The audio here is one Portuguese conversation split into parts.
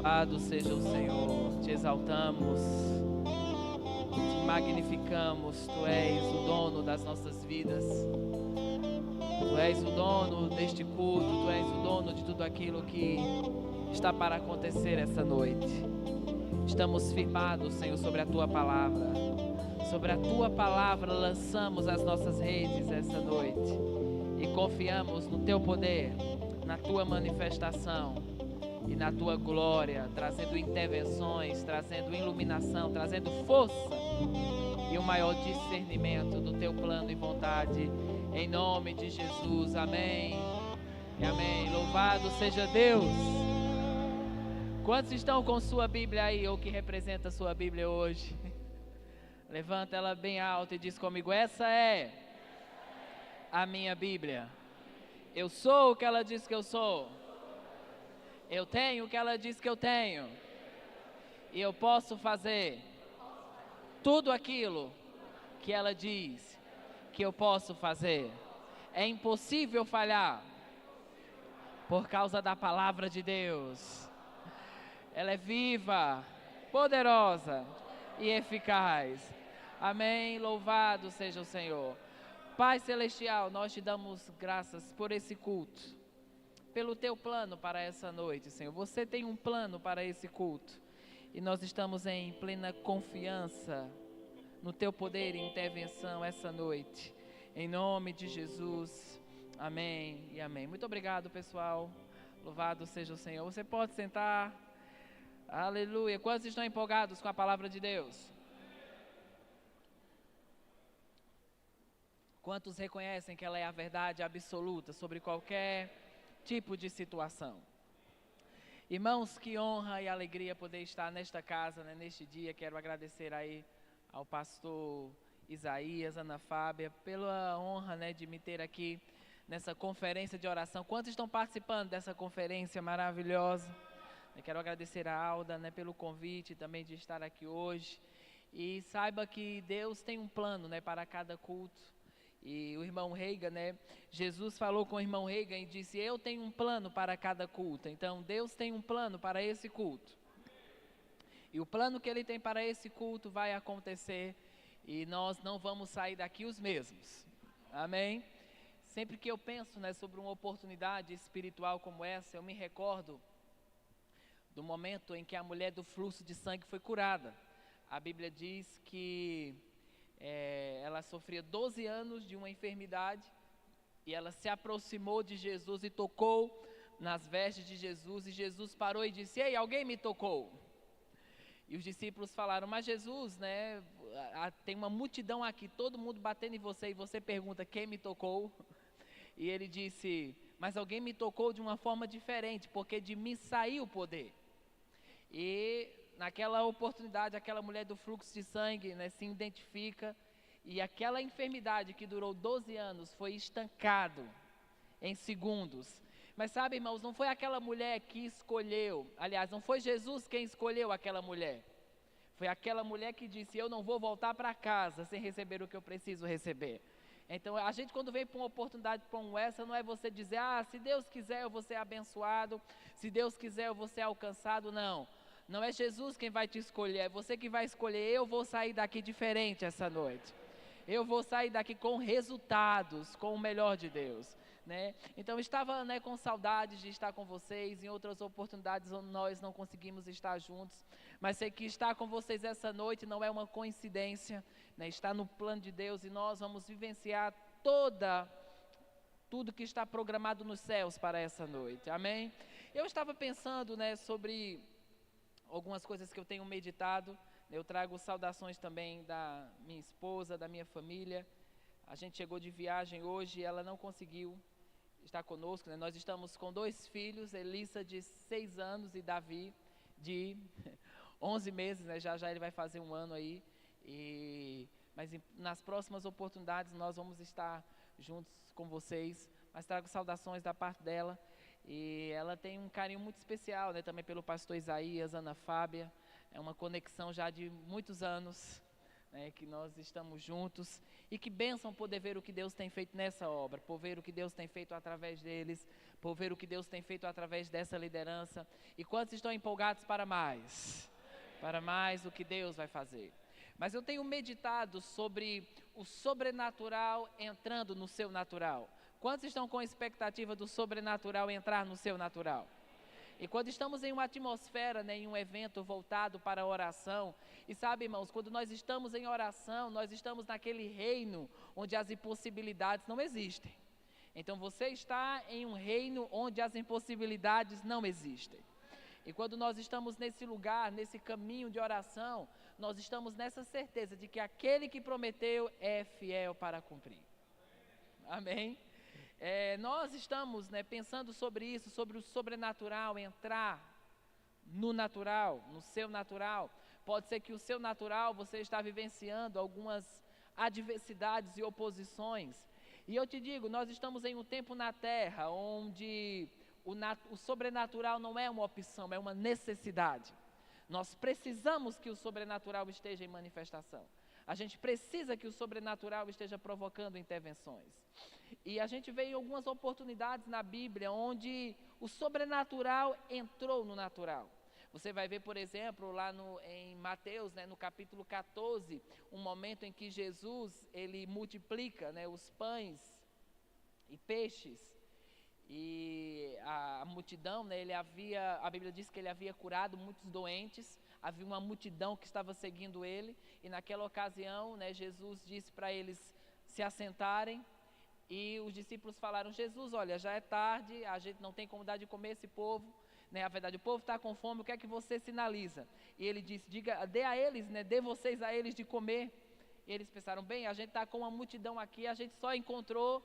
Louvado seja o Senhor, te exaltamos, te magnificamos. Tu és o dono das nossas vidas, Tu és o dono deste culto, Tu és o dono de tudo aquilo que está para acontecer essa noite. Estamos firmados, Senhor, sobre a Tua palavra. Sobre a Tua palavra lançamos as nossas redes essa noite e confiamos no Teu poder, na Tua manifestação e na Tua glória, trazendo intervenções, trazendo iluminação, trazendo força e um maior discernimento do Teu plano e vontade, em nome de Jesus. Amém e amém. Louvado seja Deus. Quantos estão com sua Bíblia aí, ou que representa a sua Bíblia hoje? Levanta ela bem alta e diz comigo: essa é a minha Bíblia. Eu sou o que ela diz que eu sou. Eu tenho o que ela diz que eu tenho. E eu posso fazer tudo aquilo que ela diz que eu posso fazer. É impossível falhar por causa da palavra de Deus. Ela é viva, poderosa e eficaz. Amém. Louvado seja o Senhor. Pai Celestial, nós te damos graças por esse culto, pelo teu plano para essa noite, Senhor. Você tem um plano para esse culto e nós estamos em plena confiança no teu poder e intervenção essa noite, em nome de Jesus. Amém e amém. Muito obrigado, pessoal. Louvado seja o Senhor. Você pode sentar. Aleluia. Quantos estão empolgados com a palavra de Deus? Quantos reconhecem que ela é a verdade absoluta sobre qualquer tipo de situação? Irmãos, que honra e alegria poder estar nesta casa, né, neste dia. Quero agradecer aí ao pastor Isaías, Ana Fábia, pela honra, né, de me ter aqui nessa conferência de oração. Quantos estão participando dessa conferência maravilhosa? Eu quero agradecer a Alda, né, pelo convite também de estar aqui hoje. E saiba que Deus tem um plano, né, para cada culto. E o irmão Reiga, né, Jesus falou com o irmão Reiga e disse: eu tenho um plano para cada culto. Então Deus tem um plano para esse culto. E o plano que Ele tem para esse culto vai acontecer e nós não vamos sair daqui os mesmos. Amém? Sempre que eu penso, né, sobre uma oportunidade espiritual como essa, eu me recordo do momento em que a mulher do fluxo de sangue foi curada. A Bíblia diz que ela sofria 12 anos de uma enfermidade e ela se aproximou de Jesus e tocou nas vestes de Jesus, e Jesus parou e disse: ei, alguém me tocou? E os discípulos falaram: mas Jesus, né, tem uma multidão aqui, todo mundo batendo em você, e você pergunta: quem me tocou? E ele disse: mas alguém me tocou de uma forma diferente, porque de mim saiu o poder. E naquela oportunidade, aquela mulher do fluxo de sangue, né, se identifica, e aquela enfermidade que durou 12 anos foi estancado em segundos. Mas sabe, irmãos, não foi aquela mulher que escolheu, aliás, não foi Jesus quem escolheu aquela mulher. Foi aquela mulher que disse: eu não vou voltar para casa sem receber o que eu preciso receber. Então, a gente, quando vem para uma oportunidade como essa, não é você dizer: ah, se Deus quiser eu vou ser abençoado, se Deus quiser eu vou ser alcançado. Não, não é Jesus quem vai te escolher, é você que vai escolher. Eu vou sair daqui diferente essa noite. Eu vou sair daqui com resultados, com o melhor de Deus, né? Então estava, né, com saudades de estar com vocês. Em outras oportunidades nós não conseguimos estar juntos, mas sei que estar com vocês essa noite não é uma coincidência, né? Está no plano de Deus e nós vamos vivenciar tudo que está programado nos céus para essa noite, amém? Eu estava pensando, né, sobre algumas coisas que eu tenho meditado. Eu trago saudações também da minha esposa, da minha família. A gente chegou de viagem hoje e ela não conseguiu estar conosco, né? Nós estamos com 2 filhos, Elissa de 6 anos e Davi de 11 meses, né? Já ele vai fazer 1 ano aí. Mas nas próximas oportunidades nós vamos estar juntos com vocês. Mas trago saudações da parte dela. E ela tem um carinho muito especial, né, também pelo pastor Isaías, Ana Fábia. É uma conexão já de muitos anos, né, que nós estamos juntos e que bênção poder ver o que Deus tem feito nessa obra, por ver o que Deus tem feito através deles, por ver o que Deus tem feito através dessa liderança. E quantos estão empolgados para mais? Para mais o que Deus vai fazer. Mas eu tenho meditado sobre o sobrenatural entrando no seu natural. Quantos estão com expectativa do sobrenatural entrar no seu natural? E quando estamos em uma atmosfera, né, em um evento voltado para a oração, e sabe, irmãos, quando nós estamos em oração, nós estamos naquele reino onde as impossibilidades não existem. Então você está em um reino onde as impossibilidades não existem. E quando nós estamos nesse lugar, nesse caminho de oração, nós estamos nessa certeza de que aquele que prometeu é fiel para cumprir. Amém? Nós estamos, né, pensando sobre isso, sobre o sobrenatural, entrar no natural, no seu natural. Pode ser que o seu natural você está vivenciando algumas adversidades e oposições. E eu te digo, nós estamos em um tempo na terra onde o sobrenatural não é uma opção, é uma necessidade. Nós precisamos que o sobrenatural esteja em manifestação. A gente precisa que o sobrenatural esteja provocando intervenções. E a gente vê em algumas oportunidades na Bíblia onde o sobrenatural entrou no natural. Você vai ver, por exemplo, lá em Mateus, né, no capítulo 14, um momento em que Jesus, ele multiplica, né, os pães e peixes. E a multidão, né, a Bíblia diz que ele havia curado muitos doentes, havia uma multidão que estava seguindo ele, e naquela ocasião, né, Jesus disse para eles se assentarem, e os discípulos falaram: Jesus, olha, já é tarde, a gente não tem como dar de comer esse povo, né, a verdade, o povo está com fome, o que é que você sinaliza? E ele disse: dê a eles, né, dê vocês a eles de comer. E eles pensaram: bem, a gente está com uma multidão aqui, a gente só encontrou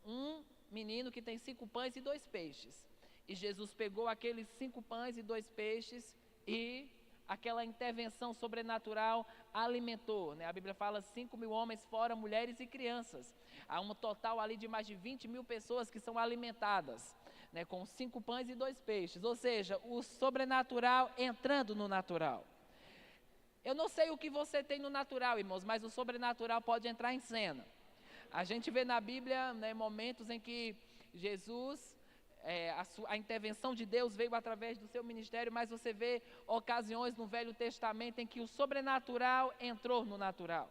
um menino que tem 5 pães e 2 peixes. E Jesus pegou aqueles 5 pães e 2 peixes e aquela intervenção sobrenatural alimentou, né? A Bíblia fala 5.000 homens, fora mulheres e crianças. Há um total ali de mais de 20.000 pessoas que são alimentadas, né, com 5 pães e 2 peixes. Ou seja, o sobrenatural entrando no natural. Eu não sei o que você tem no natural, irmãos, mas o sobrenatural pode entrar em cena. A gente vê na Bíblia, né, momentos em que Jesus, a intervenção de Deus veio através do seu ministério, mas você vê ocasiões no Velho Testamento em que o sobrenatural entrou no natural.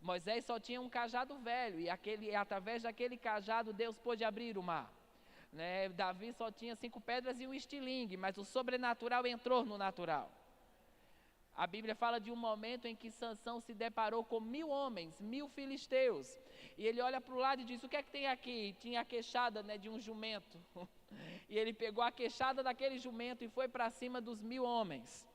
Moisés só tinha um cajado velho e através daquele cajado Deus pôde abrir o mar. Né? Davi só tinha 5 pedras e um estilingue, mas o sobrenatural entrou no natural. A Bíblia fala de um momento em que Sansão se deparou com 1.000 homens, 1.000 filisteus. E ele olha para o lado e diz: o que é que tem aqui? Tinha a queixada, né, de um jumento. E ele pegou a queixada daquele jumento e foi para cima dos 1.000 homens.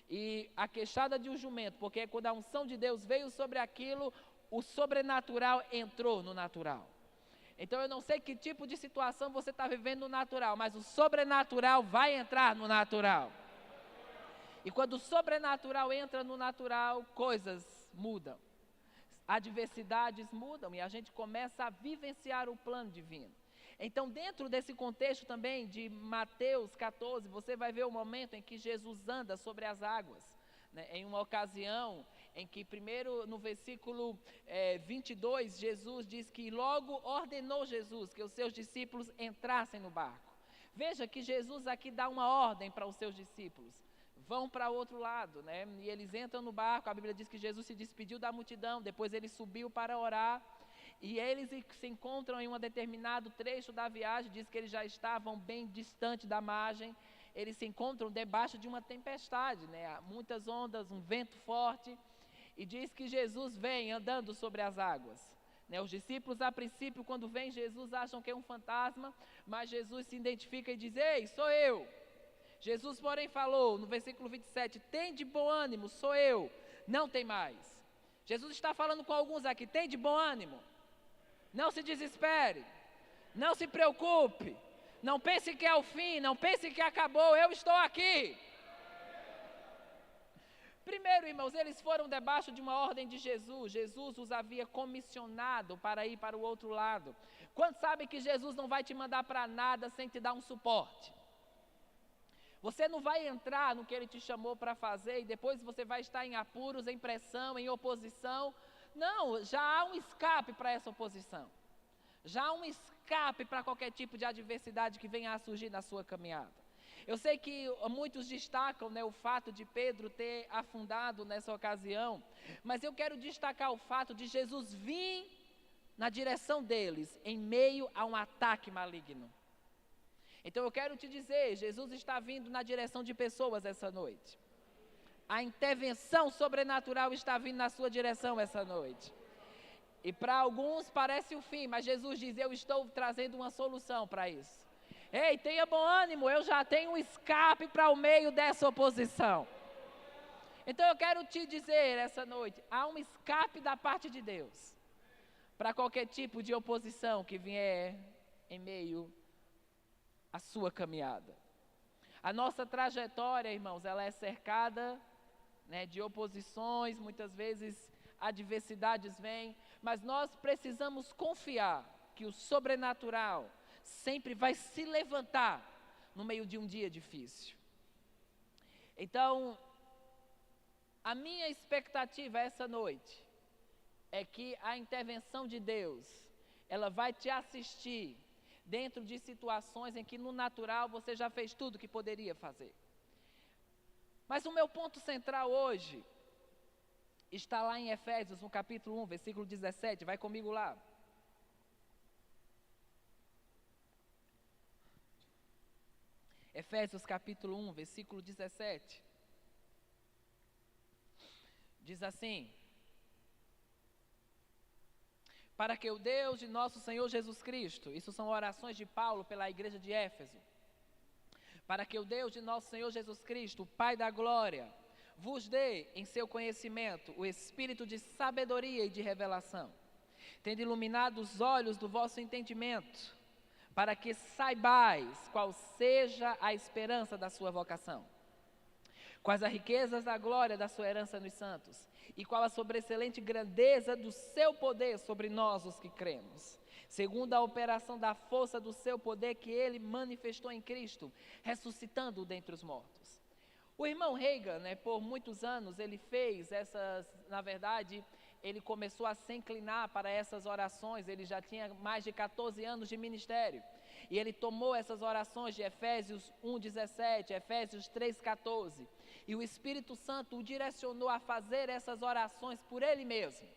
E a queixada de um jumento, porque quando a unção de Deus veio sobre aquilo, o sobrenatural entrou no natural. Então eu não sei que tipo de situação você está vivendo no natural, mas o sobrenatural vai entrar no natural. E quando o sobrenatural entra no natural, coisas mudam. Adversidades mudam e a gente começa a vivenciar o plano divino. Então, dentro desse contexto também de Mateus 14, você vai ver o momento em que Jesus anda sobre as águas. Né? Em uma ocasião em que, primeiro no versículo 22, Jesus diz que logo ordenou Jesus que os seus discípulos entrassem no barco. Veja que Jesus aqui dá uma ordem para os seus discípulos. Vão para o outro lado, né? E eles entram no barco. A Bíblia diz que Jesus se despediu da multidão, depois ele subiu para orar, e eles se encontram em um determinado trecho da viagem. Diz que eles já estavam bem distante da margem. Eles se encontram debaixo de uma tempestade, né? Muitas ondas, um vento forte, e diz que Jesus vem andando sobre as águas, né? Os discípulos, a princípio, quando vem Jesus, acham que é um fantasma, mas Jesus se identifica e diz: ei, sou eu. Jesus, porém, falou no versículo 27, tem de bom ânimo, sou eu, não tem mais. Jesus está falando com alguns aqui: tem de bom ânimo, não se desespere, não se preocupe, não pense que é o fim, não pense que acabou, eu estou aqui. Primeiro, irmãos, eles foram debaixo de uma ordem de Jesus. Jesus os havia comissionado para ir para o outro lado. Quantos sabem que Jesus não vai te mandar para nada sem te dar um suporte? Você não vai entrar no que Ele te chamou para fazer e depois você vai estar em apuros, em pressão, em oposição. Não, já há um escape para essa oposição. Já há um escape para qualquer tipo de adversidade que venha a surgir na sua caminhada. Eu sei que muitos destacam, né, o fato de Pedro ter afundado nessa ocasião, mas eu quero destacar o fato de Jesus vir na direção deles, em meio a um ataque maligno. Então eu quero te dizer, Jesus está vindo na direção de pessoas essa noite. A intervenção sobrenatural está vindo na sua direção essa noite. E para alguns parece o fim, mas Jesus diz, eu estou trazendo uma solução para isso. Ei, tenha bom ânimo, eu já tenho um escape para o meio dessa oposição. Então eu quero te dizer essa noite, há um escape da parte de Deus para qualquer tipo de oposição que vier em meio à sua caminhada. A nossa trajetória, irmãos, ela é cercada, né, de oposições, muitas vezes adversidades vêm, mas nós precisamos confiar que o sobrenatural sempre vai se levantar no meio de um dia difícil. Então, a minha expectativa essa noite é que a intervenção de Deus, ela vai te assistir dentro de situações em que no natural você já fez tudo que poderia fazer. Mas o meu ponto central hoje está lá em Efésios, no capítulo 1, versículo 17, vai comigo lá. Efésios capítulo 1, versículo 17. Diz assim: para que o Deus de nosso Senhor Jesus Cristo, isso são orações de Paulo pela igreja de Éfeso, para que o Deus de nosso Senhor Jesus Cristo, o Pai da glória, vos dê em seu conhecimento o espírito de sabedoria e de revelação, tendo iluminado os olhos do vosso entendimento, para que saibais qual seja a esperança da sua vocação, quais as riquezas da glória da sua herança nos santos, e qual a sobreexcelente grandeza do seu poder sobre nós os que cremos, segundo a operação da força do seu poder que ele manifestou em Cristo, ressuscitando-o dentre os mortos. O irmão Reagan, né, por muitos anos, ele fez essas, na verdade, ele começou a se inclinar para essas orações, ele já tinha mais de 14 anos de ministério, e ele tomou essas orações de Efésios 1:17, Efésios 3:14, e o Espírito Santo o direcionou a fazer essas orações por ele mesmo,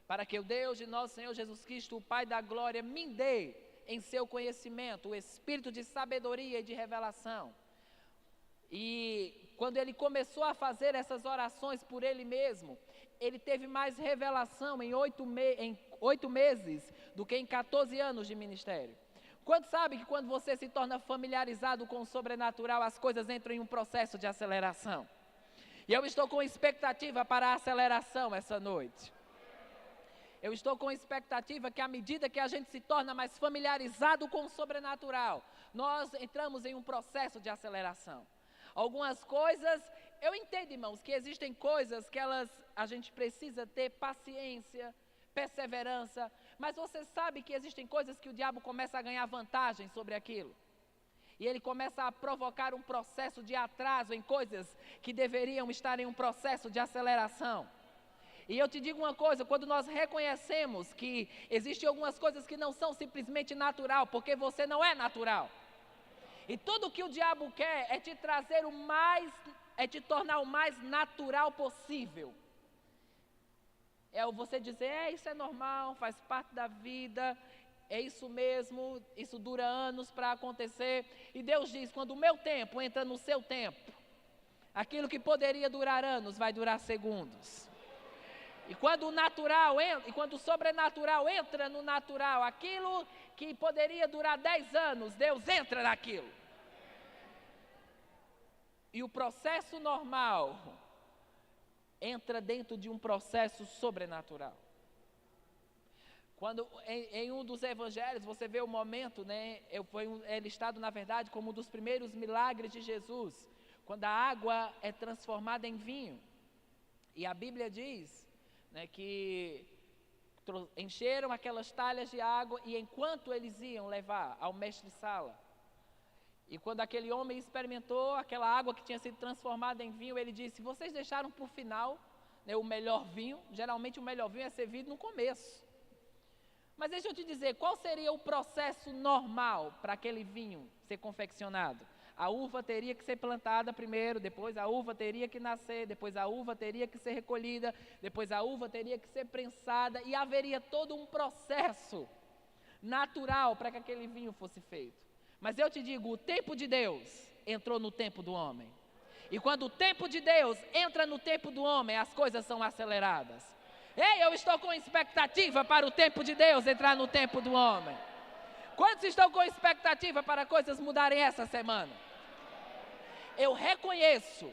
para que o Deus de nosso Senhor Jesus Cristo, o Pai da glória, me dê em seu conhecimento o espírito de sabedoria e de revelação. E quando ele começou a fazer essas orações por ele mesmo, ele teve mais revelação em 8 meses do que em 14 anos de ministério. Quanto sabe que quando você se torna familiarizado com o sobrenatural, as coisas entram em um processo de aceleração? E eu estou com expectativa para a aceleração essa noite. Eu estou com expectativa que à medida que a gente se torna mais familiarizado com o sobrenatural, nós entramos em um processo de aceleração. Algumas coisas, eu entendo, irmãos, que existem coisas que a gente precisa ter paciência, perseverança, mas você sabe que existem coisas que o diabo começa a ganhar vantagem sobre aquilo. E ele começa a provocar um processo de atraso em coisas que deveriam estar em um processo de aceleração. E eu te digo uma coisa, quando nós reconhecemos que existem algumas coisas que não são simplesmente natural, porque você não é natural. E tudo que o diabo quer é te trazer é te tornar o mais natural possível. É você dizer, isso é normal, faz parte da vida, é isso mesmo, isso dura anos para acontecer. E Deus diz, quando o meu tempo entra no seu tempo, aquilo que poderia durar anos vai durar segundos. E quando o sobrenatural entra no natural, aquilo que poderia durar 10 anos, Deus entra naquilo. E o processo normal entra dentro de um processo sobrenatural. Quando em um dos evangelhos você vê o momento, né, é listado na verdade como um dos primeiros milagres de Jesus, quando a água é transformada em vinho. E a Bíblia diz, né, que encheram aquelas talhas de água e enquanto eles iam levar ao mestre-sala, E quando aquele homem experimentou aquela água que tinha sido transformada em vinho, ele disse: vocês deixaram por final, né, o melhor vinho. Geralmente o melhor vinho é servido no começo. Mas deixa eu te dizer, qual seria o processo normal para aquele vinho ser confeccionado? A uva teria que ser plantada primeiro, depois a uva teria que nascer, depois a uva teria que ser recolhida, depois a uva teria que ser prensada, e haveria todo um processo natural para que aquele vinho fosse feito. Mas eu te digo, o tempo de Deus entrou no tempo do homem. E quando o tempo de Deus entra no tempo do homem, as coisas são aceleradas. Ei, eu estou com expectativa para o tempo de Deus entrar no tempo do homem. Quantos estão com expectativa para coisas mudarem essa semana? Eu reconheço,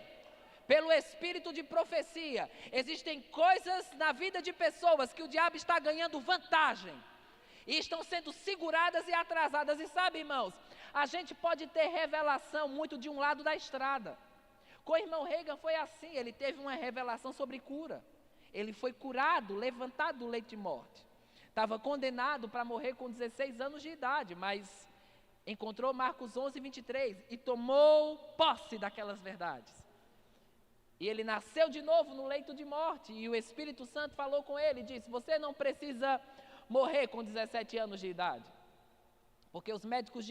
pelo espírito de profecia, existem coisas na vida de pessoas que o diabo está ganhando vantagem. E estão sendo seguradas e atrasadas. E sabe, irmãos, a gente pode ter revelação muito de um lado da estrada. Com o irmão Reagan foi assim, ele teve uma revelação sobre cura. Ele foi curado, levantado do leito de morte. Estava condenado para morrer com 16 anos de idade, mas encontrou Marcos 11, 23 e tomou posse daquelas verdades. E ele nasceu de novo no leito de morte, e o Espírito Santo falou com ele e disse: você não precisa morrer com 17 anos de idade. Porque os médicos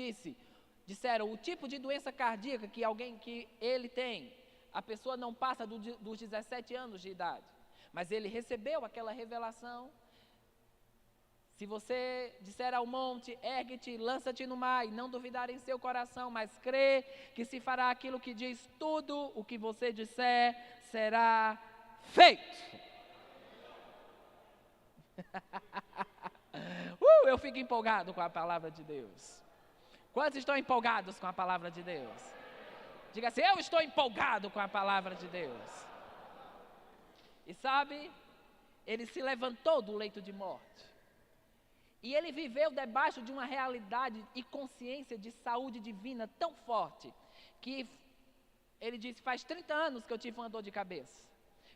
disseram, o tipo de doença cardíaca que ele tem, a pessoa não passa dos 17 anos de idade. Mas ele recebeu aquela revelação. Se você disser ao monte, ergue-te, lança-te no mar, e não duvidar em seu coração, mas crê que se fará aquilo que diz, tudo o que você disser será feito. Eu fico empolgado com a palavra de Deus. Quantos estão empolgados com a palavra de Deus? Diga assim: eu estou empolgado com a palavra de Deus. E sabe, ele se levantou do leito de morte. E ele viveu debaixo de uma realidade e consciência de saúde divina tão forte, que ele disse: faz 30 anos que eu tive uma dor de cabeça.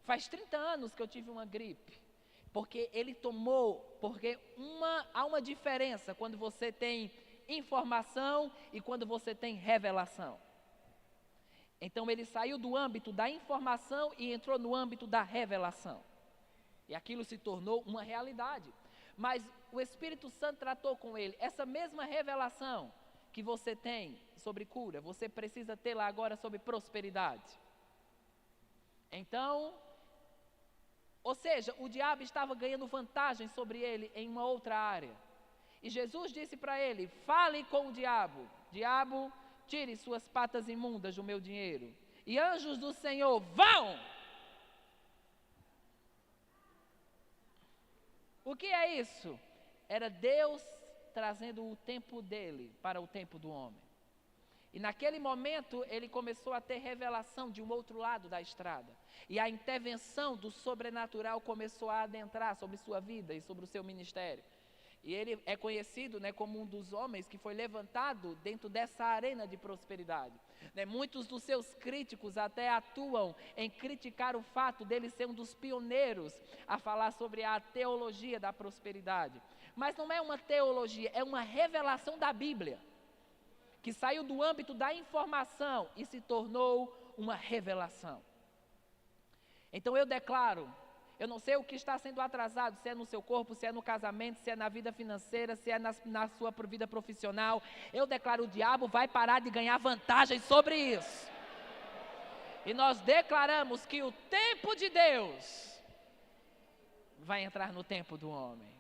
Faz 30 anos que eu tive uma gripe. Porque ele tomou, há uma diferença quando você tem informação e quando você tem revelação. Então ele saiu do âmbito da informação e entrou no âmbito da revelação. E aquilo se tornou uma realidade. Mas o Espírito Santo tratou com ele. Essa mesma revelação que você tem sobre cura, você precisa ter lá agora sobre prosperidade. Então, ou seja, o diabo estava ganhando vantagem sobre ele em uma outra área. E Jesus disse para ele: fale com o diabo. Diabo, tire suas patas imundas do meu dinheiro. E anjos do Senhor, vão! O que é isso? Era Deus trazendo o tempo dele para o tempo do homem. E naquele momento ele começou a ter revelação de um outro lado da estrada. E a intervenção do sobrenatural começou a adentrar sobre sua vida e sobre o seu ministério. E ele é conhecido, né, como um dos homens que foi levantado dentro dessa arena de prosperidade. Né, muitos dos seus críticos até atuam em criticar o fato dele ser um dos pioneiros a falar sobre a teologia da prosperidade. Mas não é uma teologia, é uma revelação da Bíblia, que saiu do âmbito da informação e se tornou uma revelação. Então eu declaro, eu não sei o que está sendo atrasado, se é no seu corpo, se é no casamento, se é na vida financeira, se é na sua vida profissional. Eu declaro, o diabo vai parar de ganhar vantagem sobre isso. E nós declaramos que o tempo de Deus vai entrar no tempo do homem.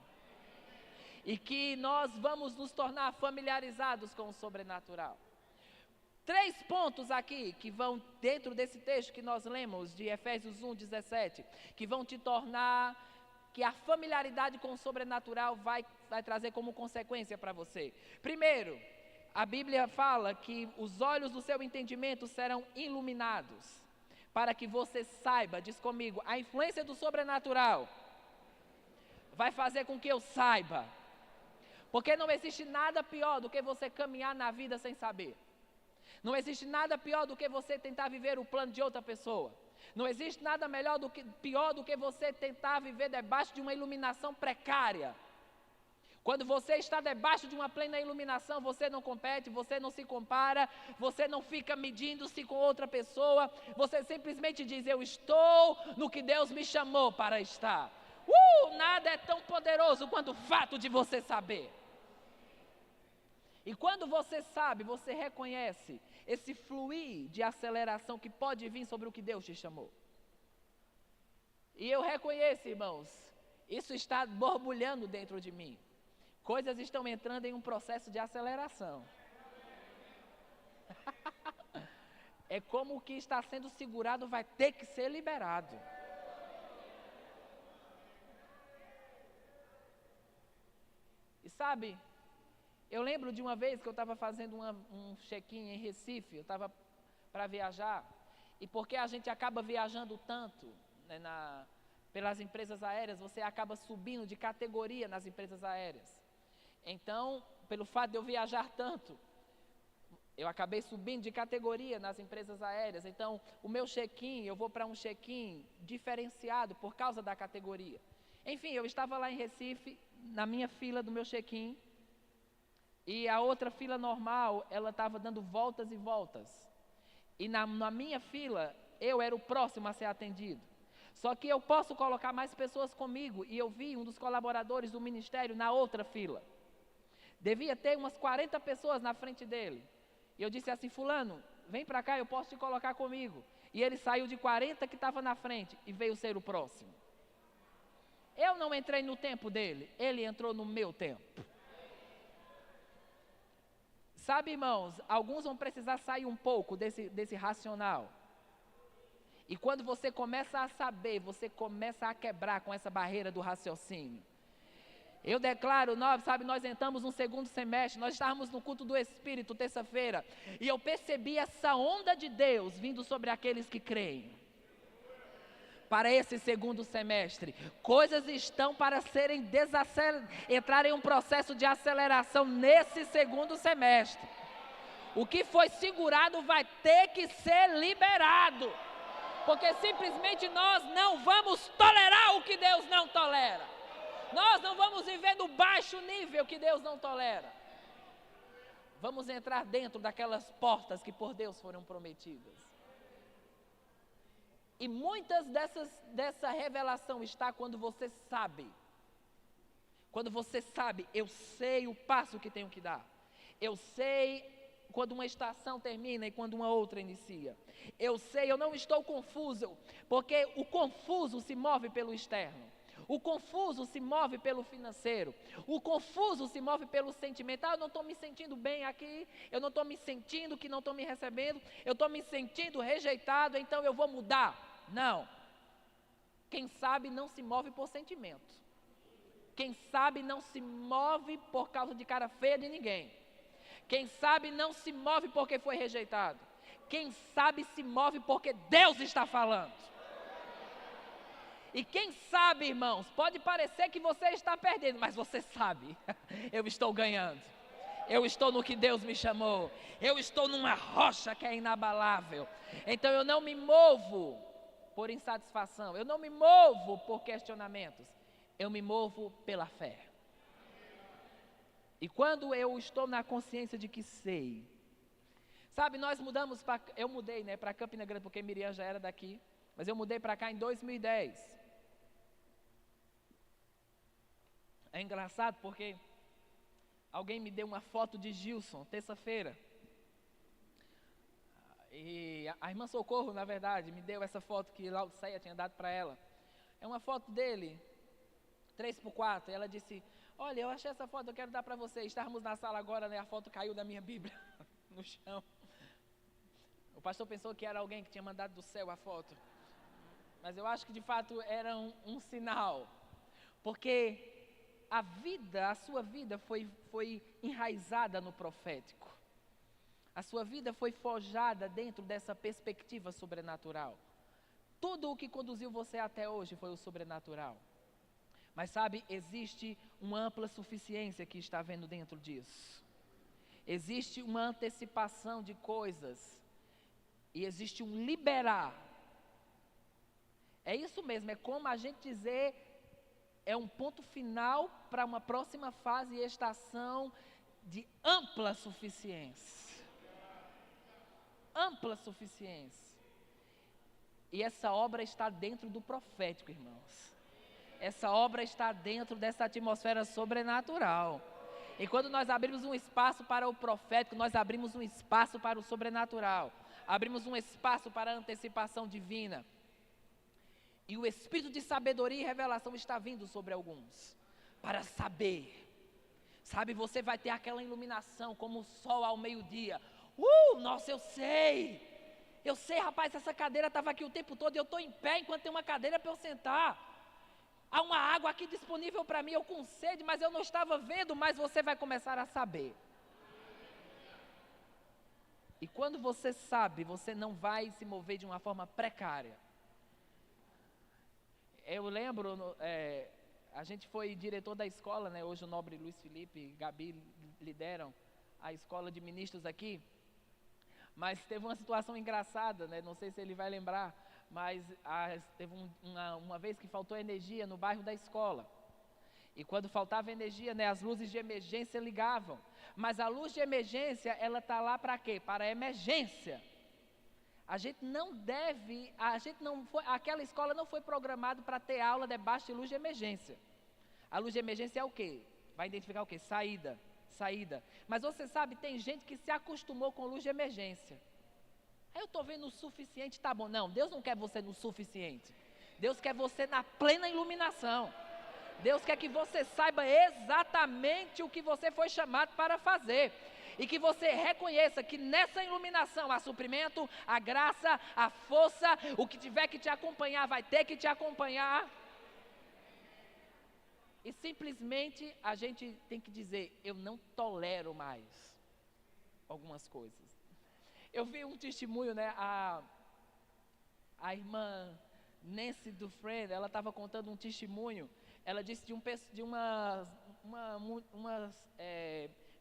E que nós vamos nos tornar familiarizados com o sobrenatural. 3 pontos aqui que vão dentro desse texto que nós lemos de Efésios 1:17, que vão te tornar, que a familiaridade com o sobrenatural vai trazer como consequência para você. Primeiro, a Bíblia fala que os olhos do seu entendimento serão iluminados, para que você saiba, diz comigo, a influência do sobrenatural vai fazer com que eu saiba. Porque não existe nada pior do que você caminhar na vida sem saber. Não existe nada pior do que você tentar viver o plano de outra pessoa. Não existe nada pior do que você tentar viver debaixo de uma iluminação precária. Quando você está debaixo de uma plena iluminação, você não compete, você não se compara, você não fica medindo-se com outra pessoa, você simplesmente diz: eu estou no que Deus me chamou para estar. Nada é tão poderoso quanto o fato de você saber. E quando você sabe, você reconhece esse fluir de aceleração que pode vir sobre o que Deus te chamou. E eu reconheço, irmãos, isso está borbulhando dentro de mim. Coisas estão entrando em um processo de aceleração. É como o que está sendo segurado vai ter que ser liberado. E sabe, eu lembro de uma vez que eu estava fazendo um check-in em Recife, eu estava para viajar, e porque a gente acaba viajando tanto, né, pelas empresas aéreas, você acaba subindo de categoria nas empresas aéreas. Então, pelo fato de eu viajar tanto, eu acabei subindo de categoria nas empresas aéreas. Então, o meu check-in, eu vou para um check-in diferenciado por causa da categoria. Enfim, eu estava lá em Recife, na minha fila do meu check-in, e a outra fila normal, ela estava dando voltas e voltas. E na minha fila, eu era o próximo a ser atendido. Só que eu posso colocar mais pessoas comigo, e eu vi um dos colaboradores do ministério na outra fila. Devia ter umas 40 pessoas na frente dele. E eu disse assim: fulano, vem para cá, eu posso te colocar comigo. E ele saiu de 40 que estava na frente e veio ser o próximo. Eu não entrei no tempo dele, ele entrou no meu tempo. Sabe, irmãos, alguns vão precisar sair um pouco desse racional. E quando você começa a saber, você começa a quebrar com essa barreira do raciocínio. Eu declaro, nós entramos no segundo semestre, nós estávamos no culto do Espírito, terça-feira, e eu percebi essa onda de Deus vindo sobre aqueles que creem. Para esse segundo semestre, coisas estão para serem entrar em um processo de aceleração nesse segundo semestre. O que foi segurado vai ter que ser liberado, porque simplesmente nós não vamos tolerar o que Deus não tolera. Nós não vamos viver no baixo nível que Deus não tolera. Vamos entrar dentro daquelas portas que por Deus foram prometidas. E muitas dessa revelação está quando você sabe. Quando você sabe, eu sei o passo que tenho que dar. Eu sei quando uma estação termina e quando uma outra inicia. Eu sei, eu não estou confuso, porque o confuso se move pelo externo. O confuso se move pelo financeiro. O confuso se move pelo sentimental. Eu não estou me sentindo bem aqui. Eu não estou me sentindo que não estou me recebendo. Eu estou me sentindo rejeitado, então eu vou mudar. Não. Quem sabe não se move por sentimento. Quem sabe não se move por causa de cara feia de ninguém. Quem sabe não se move porque foi rejeitado. Quem sabe se move porque Deus está falando. E quem sabe, irmãos, pode parecer que você está perdendo, mas você sabe, eu estou ganhando. Eu estou no que Deus me chamou. Eu estou numa rocha que é inabalável. Então eu não me movo por insatisfação. Eu não me movo por questionamentos. Eu me movo pela fé. E quando eu estou na consciência de que sei. Sabe, nós mudamos para... Eu mudei, né, para Campina Grande, porque Miriam já era daqui. Mas eu mudei para cá em 2010. É engraçado porque alguém me deu uma foto de Gilson, terça-feira. E a irmã Socorro, na verdade, me deu essa foto que Laodiceia tinha dado para ela. É uma foto dele, 3x4. E ela disse: olha, eu achei essa foto, eu quero dar para você. Estávamos na sala agora, né, a foto caiu da minha Bíblia no chão. O pastor pensou que era alguém que tinha mandado do céu a foto. Mas eu acho que de fato era um sinal. Porque a sua vida foi enraizada no profético. A sua vida foi forjada dentro dessa perspectiva sobrenatural. Tudo o que conduziu você até hoje foi o sobrenatural. Mas sabe, existe uma ampla suficiência que está vendo dentro disso. Existe uma antecipação de coisas. E existe um liberar. É isso mesmo, é como a gente dizer é um ponto final para uma próxima fase e estação de ampla suficiência. Ampla suficiência. E essa obra está dentro do profético, irmãos. Essa obra está dentro dessa atmosfera sobrenatural. E quando nós abrimos um espaço para o profético, nós abrimos um espaço para o sobrenatural. Abrimos um espaço para a antecipação divina. E o espírito de sabedoria e revelação está vindo sobre alguns. Para saber. Sabe, você vai ter aquela iluminação como o sol ao meio-dia. Nossa, eu sei. Eu sei, rapaz, essa cadeira estava aqui o tempo todo e eu estou em pé enquanto tem uma cadeira para eu sentar. Há uma água aqui disponível para mim, eu com sede, mas eu não estava vendo, mas você vai começar a saber. E quando você sabe, você não vai se mover de uma forma precária. Eu lembro, a gente foi diretor da escola, né? Hoje o nobre Luiz Felipe e Gabi lideram a escola de ministros aqui. Mas teve uma situação engraçada, né? Não sei se ele vai lembrar, mas teve uma vez que faltou energia no bairro da escola. E quando faltava energia, né, as luzes de emergência ligavam. Mas a luz de emergência, ela está lá para quê? Para emergência. Aquela escola não foi programada para ter aula debaixo de luz de emergência. A luz de emergência é o quê? Vai identificar o quê? Saída. Mas você sabe, tem gente que se acostumou com luz de emergência. Aí eu estou vendo o suficiente, tá bom. Não, Deus não quer você no suficiente. Deus quer você na plena iluminação. Deus quer que você saiba exatamente o que você foi chamado para fazer. E que você reconheça que nessa iluminação há suprimento, a graça, a força, o que tiver que te acompanhar vai ter que te acompanhar. E simplesmente a gente tem que dizer, eu não tolero mais algumas coisas. Eu vi um testemunho, né, a irmã Nancy Dufresne, ela estava contando um testemunho. Ela disse de uma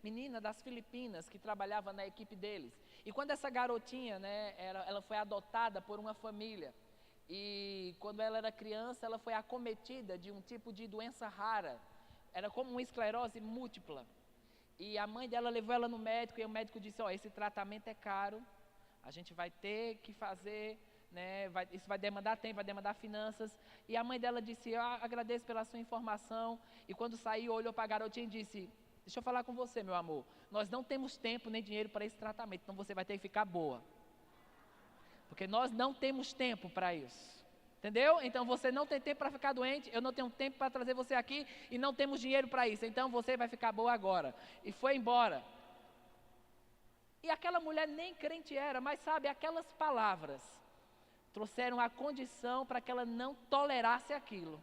menina das Filipinas que trabalhava na equipe deles. E quando essa garotinha, né, ela foi adotada por uma família. E quando ela era criança, ela foi acometida de um tipo de doença rara. Era como uma esclerose múltipla. E a mãe dela levou ela no médico e o médico disse, esse tratamento é caro, a gente vai ter que fazer, né, isso vai demandar tempo, vai demandar finanças. E a mãe dela disse, eu agradeço pela sua informação. E quando saiu, olhou para a garotinha e disse, deixa eu falar com você, meu amor, nós não temos tempo nem dinheiro para esse tratamento, então você vai ter que ficar boa. Porque nós não temos tempo para isso. Entendeu? Então você não tem tempo para ficar doente, eu não tenho tempo para trazer você aqui e não temos dinheiro para isso. Então você vai ficar boa agora. E foi embora. E aquela mulher nem crente era, mas sabe, aquelas palavras trouxeram a condição para que ela não tolerasse aquilo.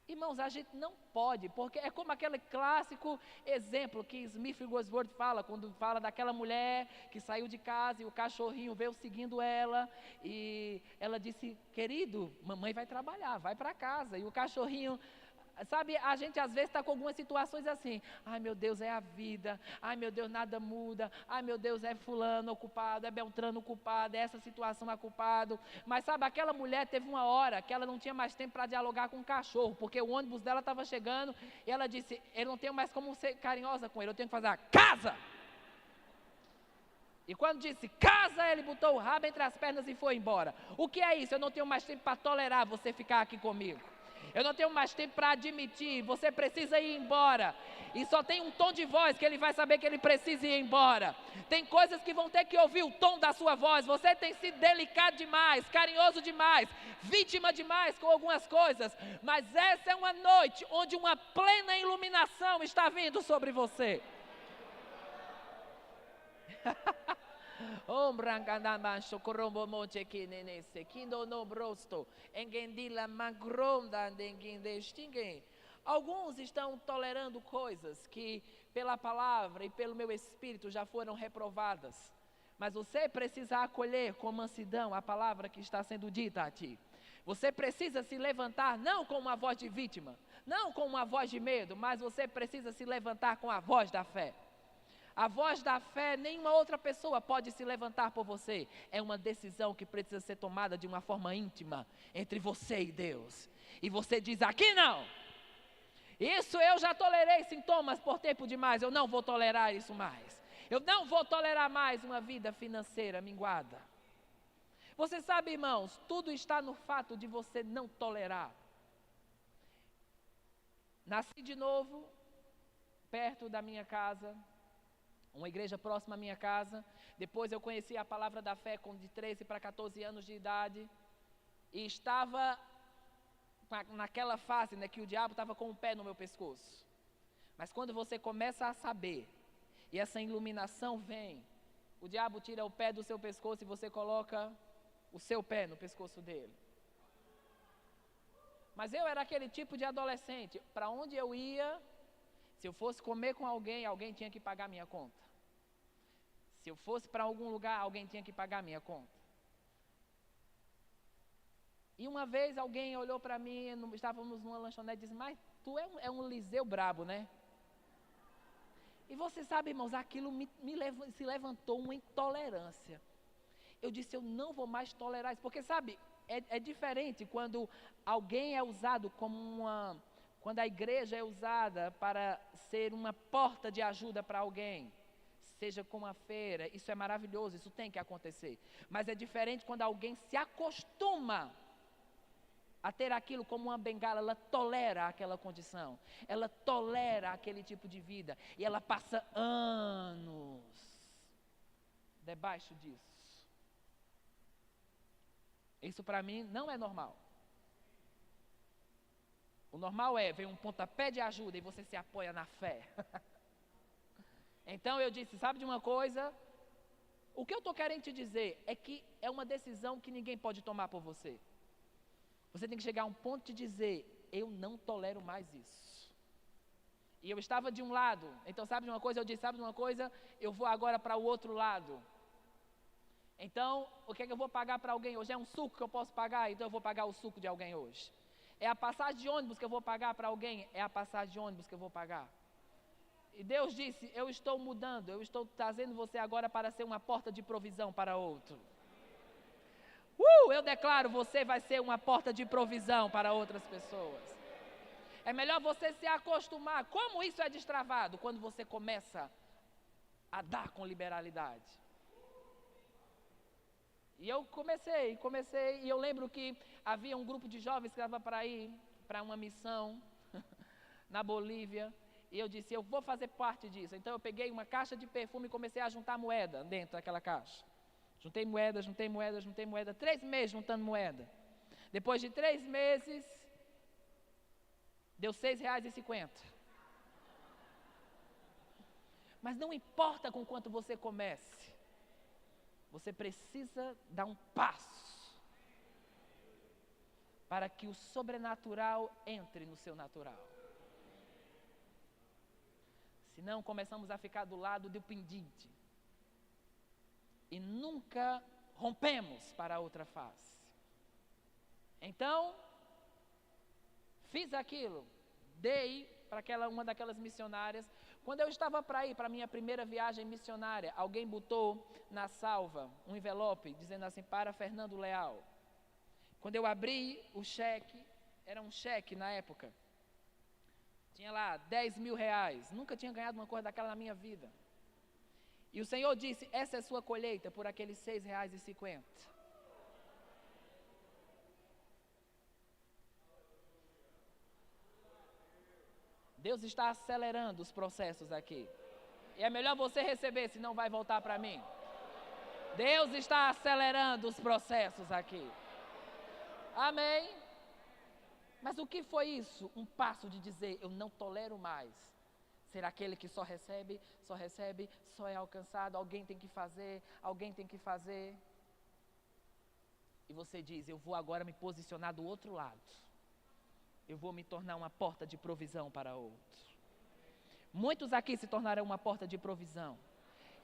Irmãos, a gente não pode, porque é como aquele clássico exemplo que Smith Wigglesworth fala, quando fala daquela mulher que saiu de casa e o cachorrinho veio seguindo ela, e ela disse, querido, mamãe vai trabalhar, vai para casa, e o cachorrinho, sabe, a gente às vezes está com algumas situações assim, ai meu Deus, é a vida, ai meu Deus, nada muda, ai meu Deus, é fulano ocupado, é Beltrano ocupado, é essa situação é culpado, mas sabe, aquela mulher teve uma hora que ela não tinha mais tempo para dialogar com o cachorro, porque o ônibus dela estava chegando, e ela disse, eu não tenho mais como ser carinhosa com ele, eu tenho que fazer a casa! E quando disse casa, ele botou o rabo entre as pernas e foi embora. O que é isso? Eu não tenho mais tempo para tolerar você ficar aqui comigo. Eu não tenho mais tempo para admitir, você precisa ir embora. E só tem um tom de voz que ele vai saber que ele precisa ir embora. Tem coisas que vão ter que ouvir o tom da sua voz. Você tem sido delicado demais, carinhoso demais, vítima demais com algumas coisas. Mas essa é uma noite onde uma plena iluminação está vindo sobre você. Alguns estão tolerando coisas que pela palavra e pelo meu espírito já foram reprovadas, mas você precisa acolher com mansidão a palavra que está sendo dita a ti. Você precisa se levantar não com uma voz de vítima, não com uma voz de medo, mas você precisa se levantar com a voz da fé. A voz da fé, nenhuma outra pessoa pode se levantar por você. É uma decisão que precisa ser tomada de uma forma íntima entre você e Deus. E você diz, aqui não. Isso eu já tolerei sintomas por tempo demais, eu não vou tolerar isso mais. Eu não vou tolerar mais uma vida financeira minguada. Você sabe, irmãos, tudo está no fato de você não tolerar. Nasci de novo, perto da minha casa, uma igreja próxima à minha casa. Depois eu conheci a palavra da fé com de 13 para 14 anos de idade. E estava naquela fase, né, que o diabo estava com o pé no meu pescoço. Mas quando você começa a saber, e essa iluminação vem, o diabo tira o pé do seu pescoço e você coloca o seu pé no pescoço dele. Mas eu era aquele tipo de adolescente, para onde eu ia, se eu fosse comer com alguém, alguém tinha que pagar minha conta. Se eu fosse para algum lugar, alguém tinha que pagar minha conta. E uma vez alguém olhou para mim, estávamos numa lanchonete e disse, mas tu é um Liseu brabo, né? E você sabe, irmãos, aquilo se levantou uma intolerância. Eu disse, eu não vou mais tolerar isso, porque sabe, é diferente quando alguém é usado como quando a igreja é usada para ser uma porta de ajuda para alguém, seja com uma feira, isso é maravilhoso, isso tem que acontecer. Mas é diferente quando alguém se acostuma a ter aquilo como uma bengala, ela tolera aquela condição, ela tolera aquele tipo de vida, e ela passa anos debaixo disso. Isso para mim não é normal. O normal vem um pontapé de ajuda e você se apoia na fé. Então eu disse, sabe de uma coisa? O que eu estou querendo te dizer é que é uma decisão que ninguém pode tomar por você. Você tem que chegar a um ponto de dizer, eu não tolero mais isso. E eu estava de um lado, então sabe de uma coisa? Eu disse, sabe de uma coisa? Eu vou agora para o outro lado. Então, o que é que eu vou pagar para alguém hoje? É um suco que eu posso pagar, então eu vou pagar o suco de alguém hoje. É a passagem de ônibus que eu vou pagar para alguém, é a passagem de ônibus que eu vou pagar. E Deus disse, eu estou mudando, eu estou trazendo você agora para ser uma porta de provisão para outro. Eu declaro, você vai ser uma porta de provisão para outras pessoas. É melhor você se acostumar. Como isso é destravado? Quando você começa a dar com liberalidade. E eu comecei, e eu lembro que havia um grupo de jovens que estava para ir para uma missão na Bolívia. E eu disse, eu vou fazer parte disso. Então eu peguei uma caixa de perfume e comecei a juntar moeda dentro daquela caixa. Juntei moeda, 3 meses juntando moeda. Depois de 3 meses, deu R$6,50. Mas não importa com quanto você comece, você precisa dar um passo para que o sobrenatural entre no seu natural. Senão começamos a ficar do lado do pendente. E nunca rompemos para a outra face. Então, fiz aquilo, dei para uma daquelas missionárias. Quando eu estava para ir para a minha primeira viagem missionária, alguém botou na salva um envelope dizendo assim, para Fernando Leal. Quando eu abri o cheque, era um cheque na época, tinha lá R$10.000, nunca tinha ganhado uma coisa daquela na minha vida. E o Senhor disse, essa é sua colheita por aqueles R$6,50. Deus está acelerando os processos aqui. E é melhor você receber, senão vai voltar para mim. Deus está acelerando os processos aqui. Amém? Mas o que foi isso? Um passo de dizer, eu não tolero mais ser aquele que só recebe, só é alcançado, alguém tem que fazer. E você diz, eu vou agora me posicionar do outro lado. Eu vou me tornar uma porta de provisão para outro. Muitos aqui se tornarão uma porta de provisão.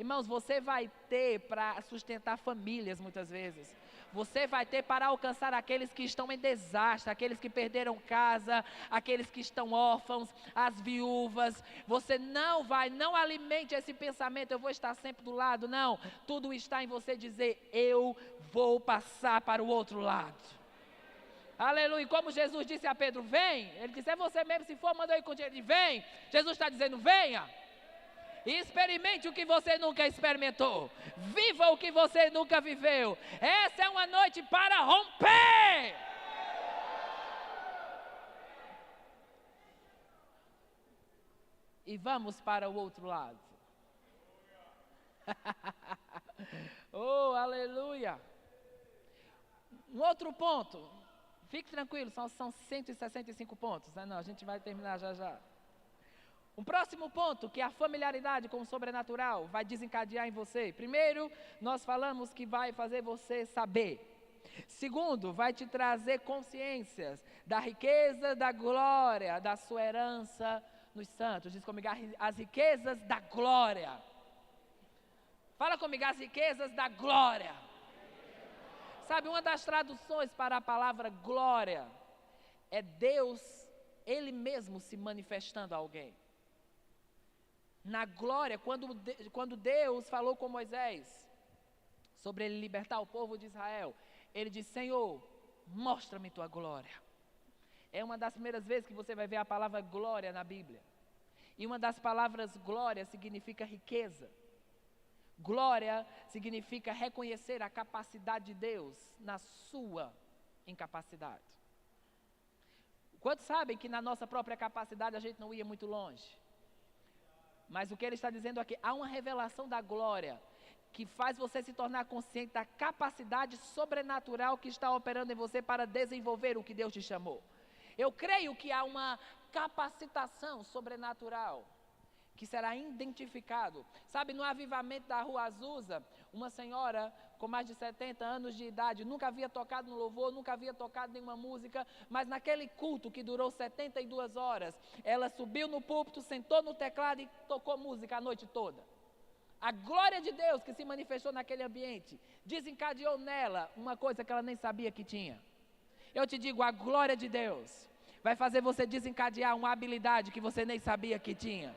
Irmãos, você vai ter para sustentar famílias muitas vezes. Você vai ter para alcançar aqueles que estão em desastre, aqueles que perderam casa, aqueles que estão órfãos, as viúvas. Você não alimente esse pensamento, eu vou estar sempre do lado. Não, tudo está em você dizer, eu vou passar para o outro lado. Aleluia, como Jesus disse a Pedro, vem. Ele disse, é você mesmo, se for, manda eu ir contigo. Ele disse, vem. Jesus está dizendo, venha. E experimente o que você nunca experimentou. Viva o que você nunca viveu. Essa é uma noite para romper. E vamos para o outro lado. Oh, aleluia. Um outro ponto. Fique tranquilo, são 165 pontos. Não, a gente vai terminar já já. Um próximo ponto, que é a familiaridade com o sobrenatural, vai desencadear em você. Primeiro, nós falamos que vai fazer você saber. Segundo, vai te trazer consciências da riqueza, da glória, da sua herança nos santos. Diz comigo, as riquezas da glória. Fala comigo, as riquezas da glória. Sabe, uma das traduções para a palavra glória é Deus, Ele mesmo se manifestando a alguém. Na glória, quando Deus falou com Moisés sobre ele libertar o povo de Israel, ele disse, Senhor, mostra-me tua glória. É uma das primeiras vezes que você vai ver a palavra glória na Bíblia. E uma das palavras glória significa riqueza. Glória significa reconhecer a capacidade de Deus na sua incapacidade. Quantos sabem que na nossa própria capacidade a gente não ia muito longe? Mas o que ele está dizendo aqui, há uma revelação da glória que faz você se tornar consciente da capacidade sobrenatural que está operando em você para desenvolver o que Deus te chamou. Eu creio que há uma capacitação sobrenatural que será identificado. Sabe, no avivamento da Rua Azusa, uma senhora com mais de 70 anos de idade, nunca havia tocado no louvor, nunca havia tocado nenhuma música, mas naquele culto que durou 72 horas, ela subiu no púlpito, sentou no teclado e tocou música a noite toda. A glória de Deus que se manifestou naquele ambiente, desencadeou nela uma coisa que ela nem sabia que tinha. Eu te digo, a glória de Deus vai fazer você desencadear uma habilidade que você nem sabia que tinha.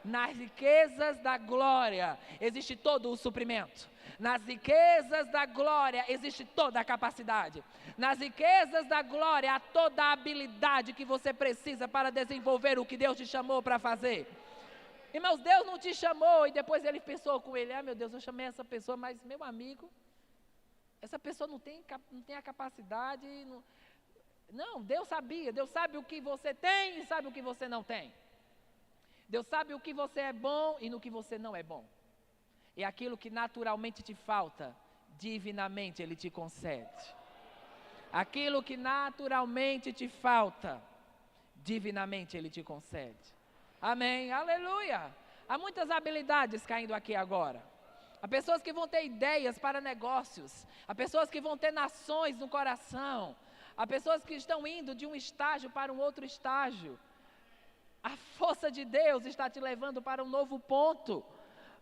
Nas riquezas da glória existe todo o suprimento. Nas riquezas da glória existe toda a capacidade. Nas riquezas da glória há toda a habilidade que você precisa para desenvolver o que Deus te chamou para fazer. Irmãos, Deus não te chamou e depois ele pensou com ele, meu Deus, eu chamei essa pessoa, mas meu amigo, essa pessoa não tem a capacidade. Não, Deus sabia, Deus sabe o que você tem e sabe o que você não tem. Deus sabe o que você é bom e no que você não é bom. E aquilo que naturalmente te falta, divinamente Ele te concede. Aquilo que naturalmente te falta, divinamente Ele te concede. Amém, aleluia. Há muitas habilidades caindo aqui agora. Há pessoas que vão ter ideias para negócios. Há pessoas que vão ter nações no coração. Há pessoas que estão indo de um estágio para um outro estágio. A força de Deus está te levando para um novo ponto.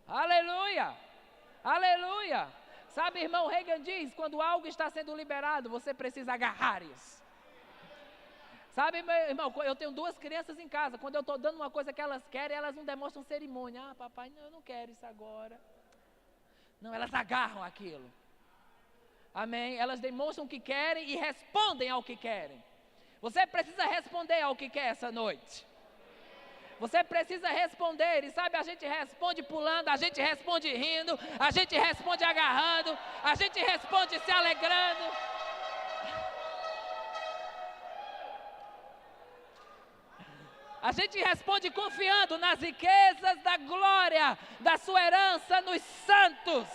Aleluia! Aleluia! Sabe, irmão Reagan diz, quando algo está sendo liberado, você precisa agarrar isso. Sabe, meu irmão, eu tenho 2 crianças em casa, quando eu estou dando uma coisa que elas querem, elas não demonstram cerimônia. Ah, papai, não, eu não quero isso agora. Não, elas agarram aquilo. Amém? Elas demonstram o que querem e respondem ao que querem. Você precisa responder ao que quer essa noite. Você precisa responder, e sabe, a gente responde pulando, a gente responde rindo, a gente responde agarrando, a gente responde se alegrando. A gente responde confiando nas riquezas da glória, da sua herança nos santos.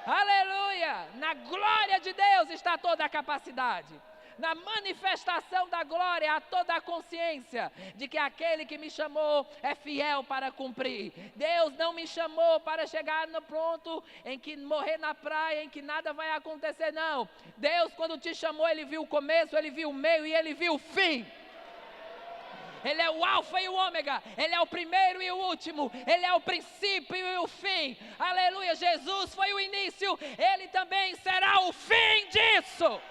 Aleluia! Na glória de Deus está toda a capacidade. Na manifestação da glória há toda a consciência de que aquele que me chamou é fiel para cumprir. Deus não me chamou para chegar no ponto em que morrer na praia, em que nada vai acontecer, não. Deus, quando te chamou, Ele viu o começo, Ele viu o meio e Ele viu o fim. Ele é o alfa e o ômega, Ele é o primeiro e o último, Ele é o princípio e o fim. Aleluia, Jesus foi o início, Ele também será o fim disso.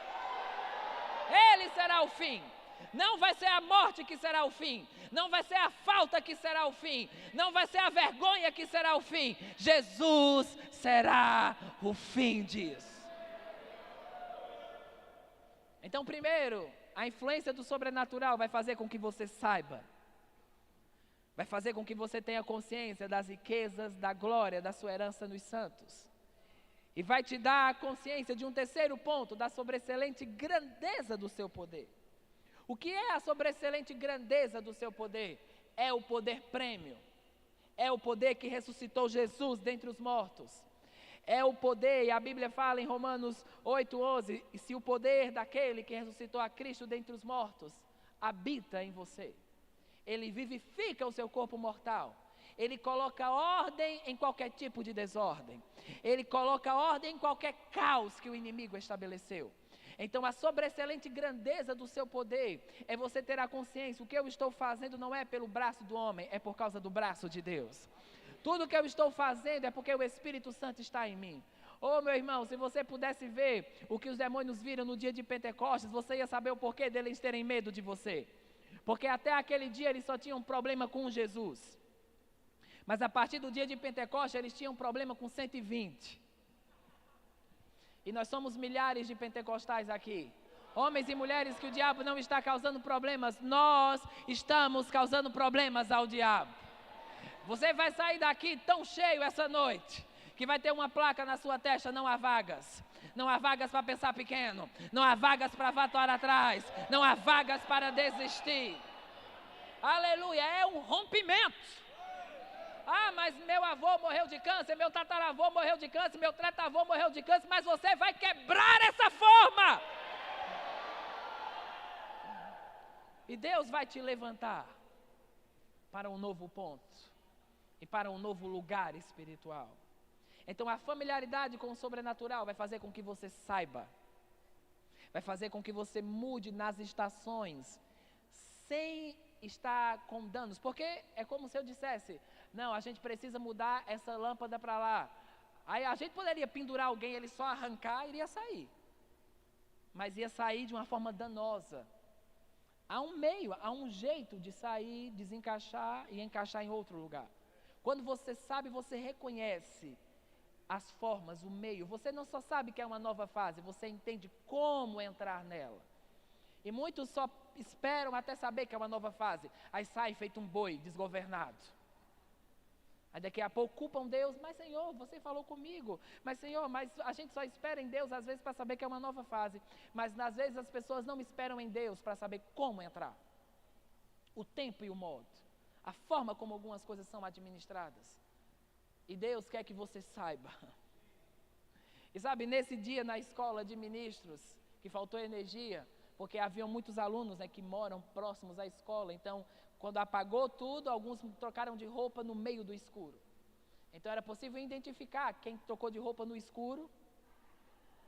Ele será o fim. Não vai ser a morte que será o fim, não vai ser a falta que será o fim, não vai ser a vergonha que será o fim. Jesus será o fim disso. Então, primeiro, a influência do sobrenatural vai fazer com que você saiba, vai fazer com que você tenha consciência das riquezas, da glória, da sua herança nos santos. E vai te dar a consciência de um terceiro ponto, da sobreexcelente grandeza do seu poder. O que é a sobreexcelente grandeza do seu poder? É o poder prêmio. É o poder que ressuscitou Jesus dentre os mortos. É o poder, e a Bíblia fala em Romanos 8:11, e se o poder daquele que ressuscitou a Cristo dentre os mortos habita em você, Ele vivifica o seu corpo mortal. Ele coloca ordem em qualquer tipo de desordem. Ele coloca ordem em qualquer caos que o inimigo estabeleceu. Então, a sobreexcelente grandeza do seu poder é você ter a consciência, o que eu estou fazendo não é pelo braço do homem, é por causa do braço de Deus. Tudo que eu estou fazendo é porque o Espírito Santo está em mim. Oh, meu irmão, se você pudesse ver o que os demônios viram no dia de Pentecostes, você ia saber o porquê deles terem medo de você. Porque até aquele dia eles só tinham um problema com Jesus. Mas a partir do dia de Pentecostes eles tinham um problema com 120. E nós somos milhares de pentecostais aqui. Homens e mulheres que o diabo não está causando problemas, nós estamos causando problemas ao diabo. Você vai sair daqui tão cheio essa noite, que vai ter uma placa na sua testa: não há vagas. Não há vagas para pensar pequeno. Não há vagas para vatuar atrás. Não há vagas para desistir. Aleluia, é um rompimento. Ah, mas meu avô morreu de câncer, meu tataravô morreu de câncer, meu tretavô morreu de câncer, mas você vai quebrar essa forma. E Deus vai te levantar para um novo ponto e para um novo lugar espiritual. Então a familiaridade com o sobrenatural vai fazer com que você saiba, vai fazer com que você mude nas estações, sem estar com danos, porque é como se eu dissesse: não, a gente precisa mudar essa lâmpada para lá. Aí a gente poderia pendurar alguém, ele só arrancar e iria sair, mas ia sair de uma forma danosa. Há um meio, há um jeito de sair, desencaixar e encaixar em outro lugar. Quando você sabe, você reconhece as formas, o meio. Você não só sabe que é uma nova fase, você entende como entrar nela. E muitos só esperam até saber que é uma nova fase, aí sai feito um boi desgovernado. Aí daqui a pouco culpam Deus: mas Senhor, você falou comigo. Mas Senhor, mas a gente só espera em Deus às vezes para saber que é uma nova fase. Mas às vezes as pessoas não esperam em Deus para saber como entrar. O tempo e o modo. A forma como algumas coisas são administradas. E Deus quer que você saiba. E sabe, nesse dia na escola de ministros, que faltou energia, porque haviam muitos alunos, né, que moram próximos à escola. Então, quando apagou tudo, alguns trocaram de roupa no meio do escuro. Então era possível identificar quem trocou de roupa no escuro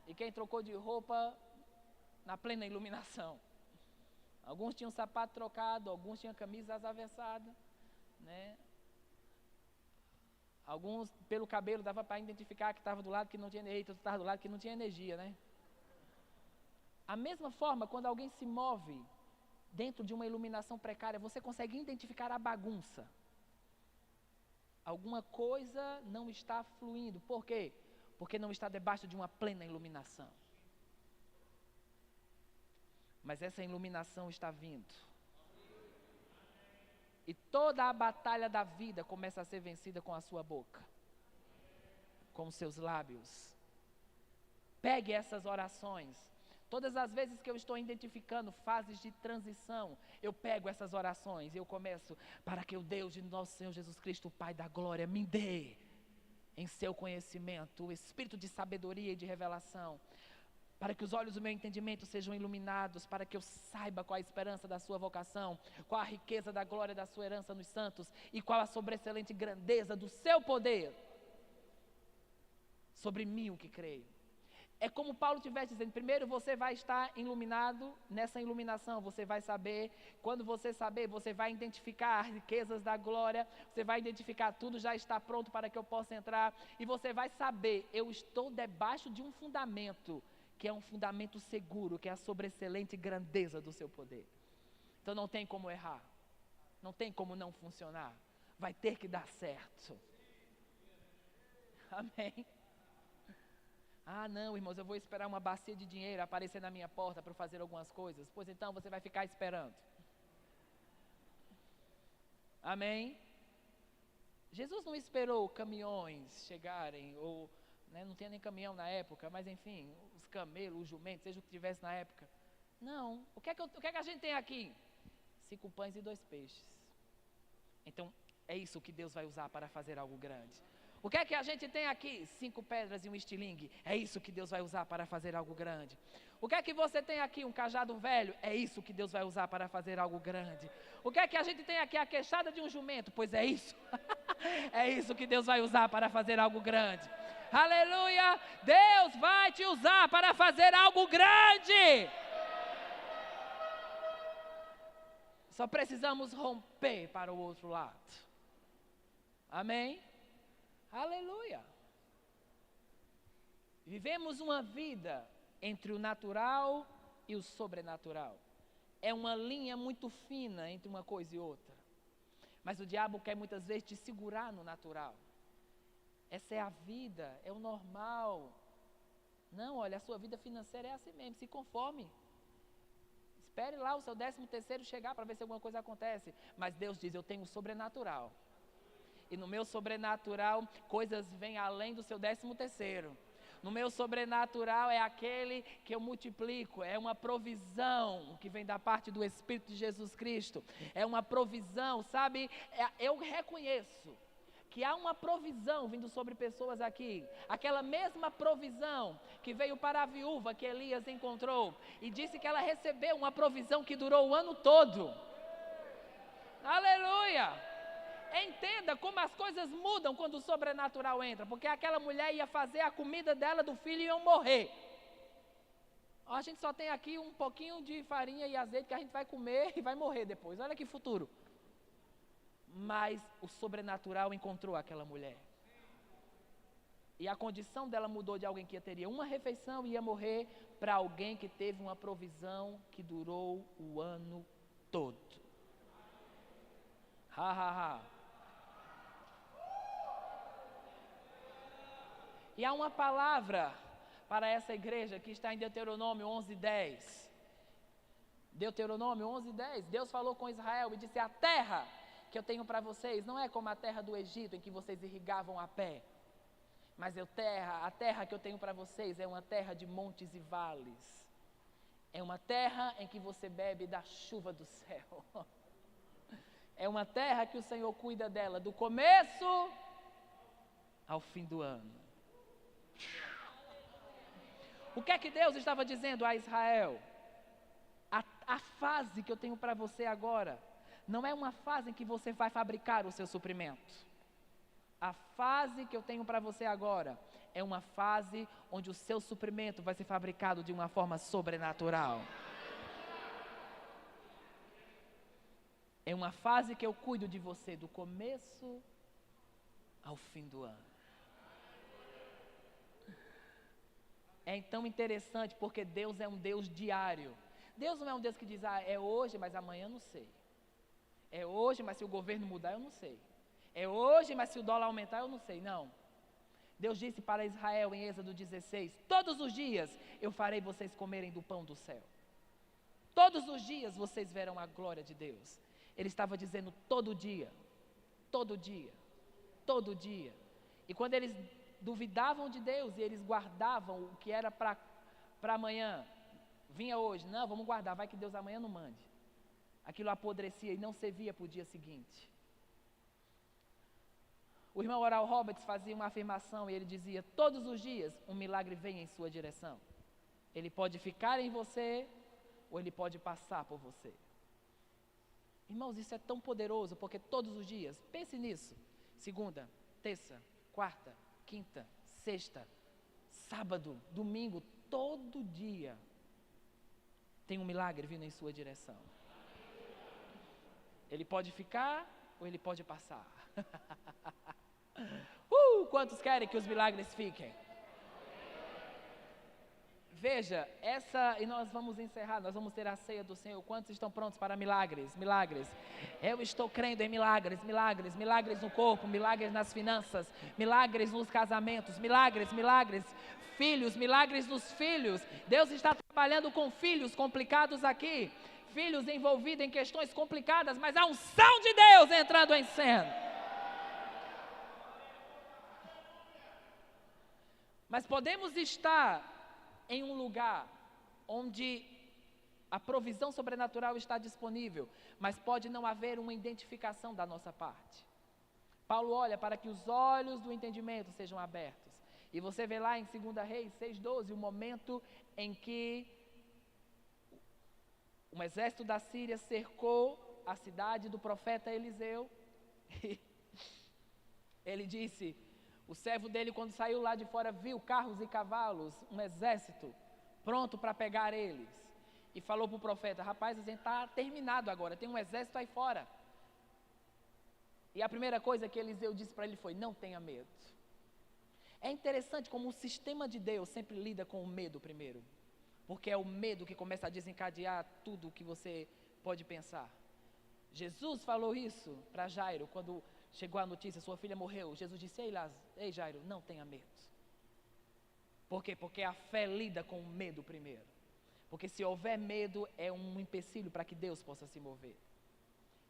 e quem trocou de roupa na plena iluminação. Alguns tinham sapato trocado, alguns tinham camisa avessada, né? Alguns, pelo cabelo, dava para identificar que estava do lado que não tinha energia, outro estava do lado que não tinha energia, né? A mesma forma, quando alguém se move dentro de uma iluminação precária, você consegue identificar a bagunça. Alguma coisa não está fluindo. Por quê? Porque não está debaixo de uma plena iluminação. Mas essa iluminação está vindo. E toda a batalha da vida começa a ser vencida com a sua boca, com os seus lábios. Pegue essas orações. Todas as vezes que eu estou identificando fases de transição, eu pego essas orações e eu começo: para que o Deus de nosso Senhor Jesus Cristo, o Pai da glória, me dê em seu conhecimento o espírito de sabedoria e de revelação, para que os olhos do meu entendimento sejam iluminados, para que eu saiba qual a esperança da sua vocação, qual a riqueza da glória da sua herança nos santos e qual a sobreexcelente grandeza do seu poder sobre mim, o que creio. É como Paulo estivesse dizendo, primeiro você vai estar iluminado, nessa iluminação você vai saber, quando você saber, você vai identificar as riquezas da glória, você vai identificar tudo, já está pronto para que eu possa entrar, e você vai saber, eu estou debaixo de um fundamento, que é um fundamento seguro, que é a sobreexcelente grandeza do seu poder. Então não tem como errar, não tem como não funcionar, vai ter que dar certo. Amém? Ah, não, irmãos, eu vou esperar uma bacia de dinheiro aparecer na minha porta para fazer algumas coisas. Pois então, você vai ficar esperando. Amém? Jesus não esperou caminhões chegarem, ou né, não tinha nem caminhão na época, mas enfim, os camelos, os jumentos, seja o que tivesse na época. Não, o que é que a gente tem aqui? 5 pães e 2 peixes. Então, é isso que Deus vai usar para fazer algo grande. O que é que a gente tem aqui? 5 pedras e um estilingue. É isso que Deus vai usar para fazer algo grande. O que é que você tem aqui? Um cajado velho. É isso que Deus vai usar para fazer algo grande. O que é que a gente tem aqui? A queixada de um jumento. Pois é isso. É isso que Deus vai usar para fazer algo grande. Aleluia! Deus vai te usar para fazer algo grande. Só precisamos romper para o outro lado. Amém? Aleluia. Vivemos uma vida entre o natural e o sobrenatural. É uma linha muito fina entre uma coisa e outra. Mas o diabo quer muitas vezes te segurar no natural. Essa é a vida, é o normal. Não, olha, a sua vida financeira é assim mesmo, se conforme. Espere lá o seu 13º chegar para ver se alguma coisa acontece. Mas Deus diz, eu tenho o sobrenatural. E no meu sobrenatural, coisas vêm além do seu 13º. No meu sobrenatural é aquele que eu multiplico, é uma provisão que vem da parte do Espírito de Jesus Cristo. É uma provisão, sabe? Eu reconheço que há uma provisão vindo sobre pessoas aqui. Aquela mesma provisão que veio para a viúva que Elias encontrou. E disse que ela recebeu uma provisão que durou o ano todo. Aleluia! Entenda como as coisas mudam quando o sobrenatural entra, porque aquela mulher ia fazer a comida dela, do filho, e iam morrer. A gente só tem aqui um pouquinho de farinha e azeite que a gente vai comer e vai morrer depois. Olha que futuro. Mas o sobrenatural encontrou aquela mulher. E a condição dela mudou de alguém que teria uma refeição e ia morrer para alguém que teve uma provisão que durou o ano todo. Ha, ha, ha. E há uma palavra para essa igreja que está em Deuteronômio 11:10. Deuteronômio 11:10. Deus falou com Israel e disse: a terra que eu tenho para vocês não é como a terra do Egito, em que vocês irrigavam a pé. Mas a terra que eu tenho para vocês é uma terra de montes e vales. É uma terra em que você bebe da chuva do céu. É uma terra que o Senhor cuida dela do começo ao fim do ano. O que é que Deus estava dizendo a Israel? A fase que eu tenho para você agora não é uma fase em que você vai fabricar o seu suprimento. A fase que eu tenho para você agora é uma fase onde o seu suprimento vai ser fabricado de uma forma sobrenatural. É uma fase que eu cuido de você do começo ao fim do ano. É tão interessante porque Deus é um Deus diário. Deus não é um Deus que diz, é hoje, mas amanhã eu não sei. É hoje, mas se o governo mudar, eu não sei. É hoje, mas se o dólar aumentar, eu não sei. Não. Deus disse para Israel em Êxodo 16, todos os dias eu farei vocês comerem do pão do céu. Todos os dias vocês verão a glória de Deus. Ele estava dizendo todo dia, todo dia, todo dia. E quando eles duvidavam de Deus e eles guardavam o que era para amanhã, vinha hoje, não, vamos guardar, vai que Deus amanhã não mande. Aquilo apodrecia e não servia para o dia seguinte. O irmão Oral Roberts fazia uma afirmação e ele dizia, todos os dias um milagre vem em sua direção. Ele pode ficar em você ou ele pode passar por você. Irmãos, isso é tão poderoso porque todos os dias, pense nisso, segunda, terça, quarta, quinta, sexta, sábado, domingo, todo dia tem um milagre vindo em sua direção. Ele pode ficar ou ele pode passar. Quantos querem que os milagres fiquem? Veja, e nós vamos encerrar, nós vamos ter a ceia do Senhor. Quantos estão prontos para milagres? Milagres. Eu estou crendo em milagres, milagres, milagres no corpo, milagres nas finanças, milagres nos casamentos, milagres, milagres. Filhos, milagres nos filhos. Deus está trabalhando com filhos complicados aqui. Filhos envolvidos em questões complicadas, mas a unção de Deus entrando em cena. Mas podemos estar em um lugar onde a provisão sobrenatural está disponível, mas pode não haver uma identificação da nossa parte. Paulo olha para que os olhos do entendimento sejam abertos. E você vê lá em 2 Reis 6:12, o momento em que um exército da Síria cercou a cidade do profeta Eliseu. Ele disse, o servo dele, quando saiu lá de fora, viu carros e cavalos, um exército pronto para pegar eles. E falou para o profeta, rapaz, a gente está terminado agora, tem um exército aí fora. E a primeira coisa que Eliseu disse para ele foi, não tenha medo. É interessante como o sistema de Deus sempre lida com o medo primeiro. Porque é o medo que começa a desencadear tudo o que você pode pensar. Jesus falou isso para Jairo, quando chegou a notícia, sua filha morreu. Jesus disse, ei Jairo, não tenha medo. Por quê? Porque a fé lida com o medo primeiro. Porque se houver medo, é um empecilho para que Deus possa se mover.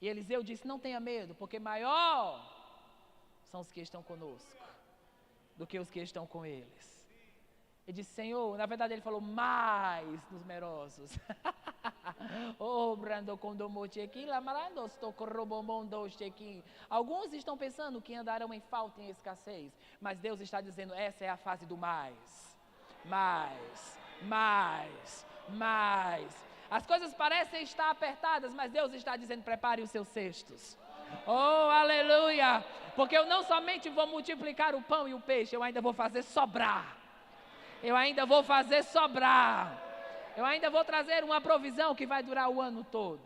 E Eliseu disse, não tenha medo, porque maior são os que estão conosco do que os que estão com eles. Ele disse, Senhor, na verdade ele falou, mais numerosos. Alguns estão pensando que andarão em falta e em escassez, mas Deus está dizendo, essa é a fase do mais. Mais, mais, mais. As coisas parecem estar apertadas, mas Deus está dizendo, prepare os seus cestos. Oh, aleluia! Porque eu não somente vou multiplicar o pão e o peixe, eu ainda vou fazer sobrar. Eu ainda vou fazer sobrar. Eu ainda vou trazer uma provisão que vai durar o ano todo.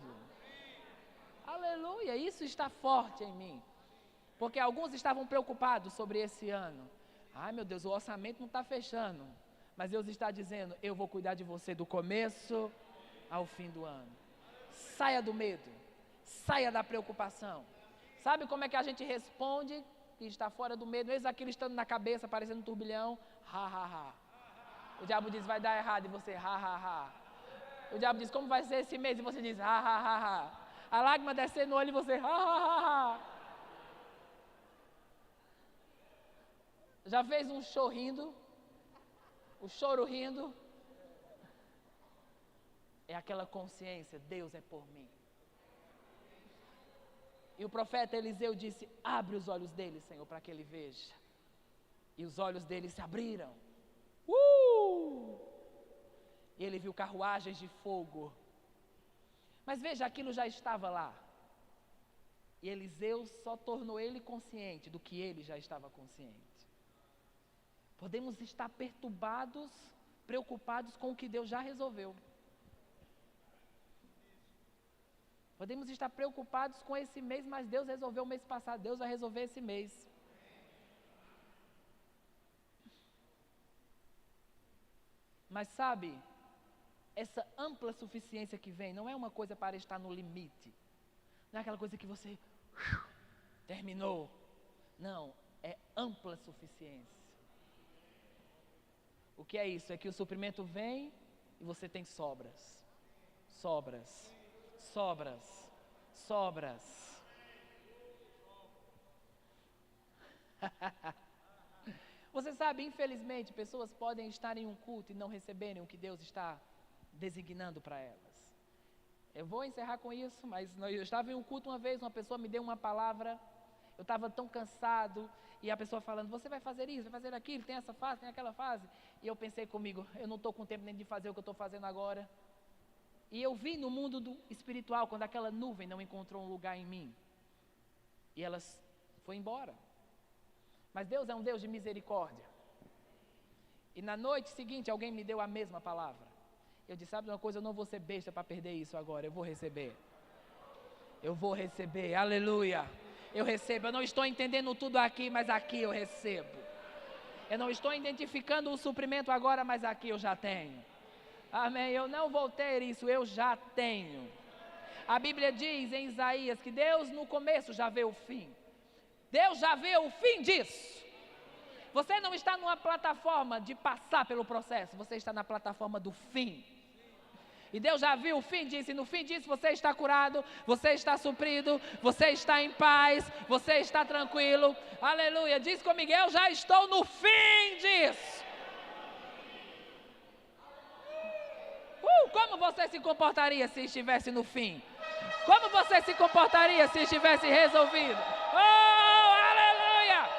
Aleluia, isso está forte em mim. Porque alguns estavam preocupados sobre esse ano. Ai meu Deus, o orçamento não está fechando. Mas Deus está dizendo, eu vou cuidar de você do começo ao fim do ano. Saia do medo, saia da preocupação. Sabe como é que a gente responde que está fora do medo? Mesmo aquilo estando na cabeça, parecendo um turbilhão. Ha, ha, ha. O diabo diz, vai dar errado, e você, ha, ha, ha. O diabo diz, como vai ser esse mês? E você diz, ha, ha, ha, ha. A lágrima descer no olho e você, ha, ha, ha, ha. Já fez um show rindo? O choro rindo? É aquela consciência, Deus é por mim. E o profeta Eliseu disse, abre os olhos dele, Senhor, para que ele veja. E os olhos dele se abriram. E ele viu carruagens de fogo. Mas veja, aquilo já estava lá. E Eliseu só tornou ele consciente do que ele já estava consciente. Podemos estar perturbados, preocupados com o que Deus já resolveu. Podemos estar preocupados com esse mês, mas Deus resolveu o mês passado, Deus vai resolver esse mês. Mas sabe, essa ampla suficiência que vem não é uma coisa para estar no limite. Não é aquela coisa que você terminou. Não, é ampla suficiência. O que é isso? É que o suprimento vem e você tem sobras. Sobras. Sobras. Sobras. Você sabe, infelizmente, pessoas podem estar em um culto e não receberem o que Deus está designando para elas. Eu vou encerrar com isso, mas eu estava em um culto uma vez, uma pessoa me deu uma palavra, eu estava tão cansado, e a pessoa falando, você vai fazer isso, vai fazer aquilo, tem essa fase, tem aquela fase. E eu pensei comigo, eu não estou com tempo nem de fazer o que eu estou fazendo agora. E eu vi no mundo espiritual, quando aquela nuvem não encontrou um lugar em mim. E ela foi embora. Mas Deus é um Deus de misericórdia. E na noite seguinte, alguém me deu a mesma palavra. Eu disse, sabe uma coisa, eu não vou ser besta para perder isso agora, eu vou receber. Eu vou receber, aleluia. Eu recebo, eu não estou entendendo tudo aqui, mas aqui eu recebo. Eu não estou identificando o suprimento agora, mas aqui eu já tenho. Amém, eu não vou ter isso, eu já tenho. A Bíblia diz em Isaías que Deus no começo já vê o fim. Deus já vê o fim disso. Você não está numa plataforma de passar pelo processo, você está na plataforma do fim. E Deus já viu o fim disso, e no fim disso você está curado, você está suprido, você está em paz, você está tranquilo. Aleluia, diz comigo, eu já estou no fim disso. Como você se comportaria se estivesse no fim? Como você se comportaria se estivesse resolvido? Oh, aleluia!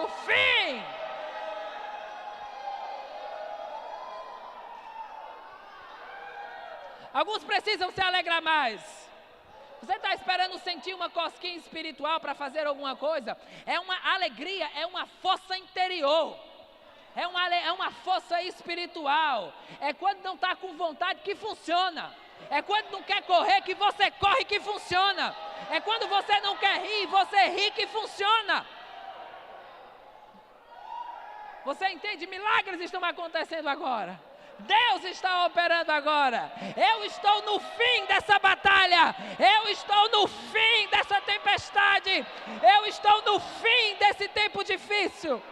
O fim! Alguns precisam se alegrar mais. Você está esperando sentir uma cosquinha espiritual para fazer alguma coisa? É uma alegria, é uma força interior. É uma força espiritual. É quando não está com vontade que funciona. É quando não quer correr que você corre que funciona. É quando você não quer rir, você ri que funciona. Você entende? Milagres estão acontecendo agora. Deus está operando agora. Eu estou no fim dessa batalha. Eu estou no fim dessa tempestade. Eu estou no fim desse tempo difícil.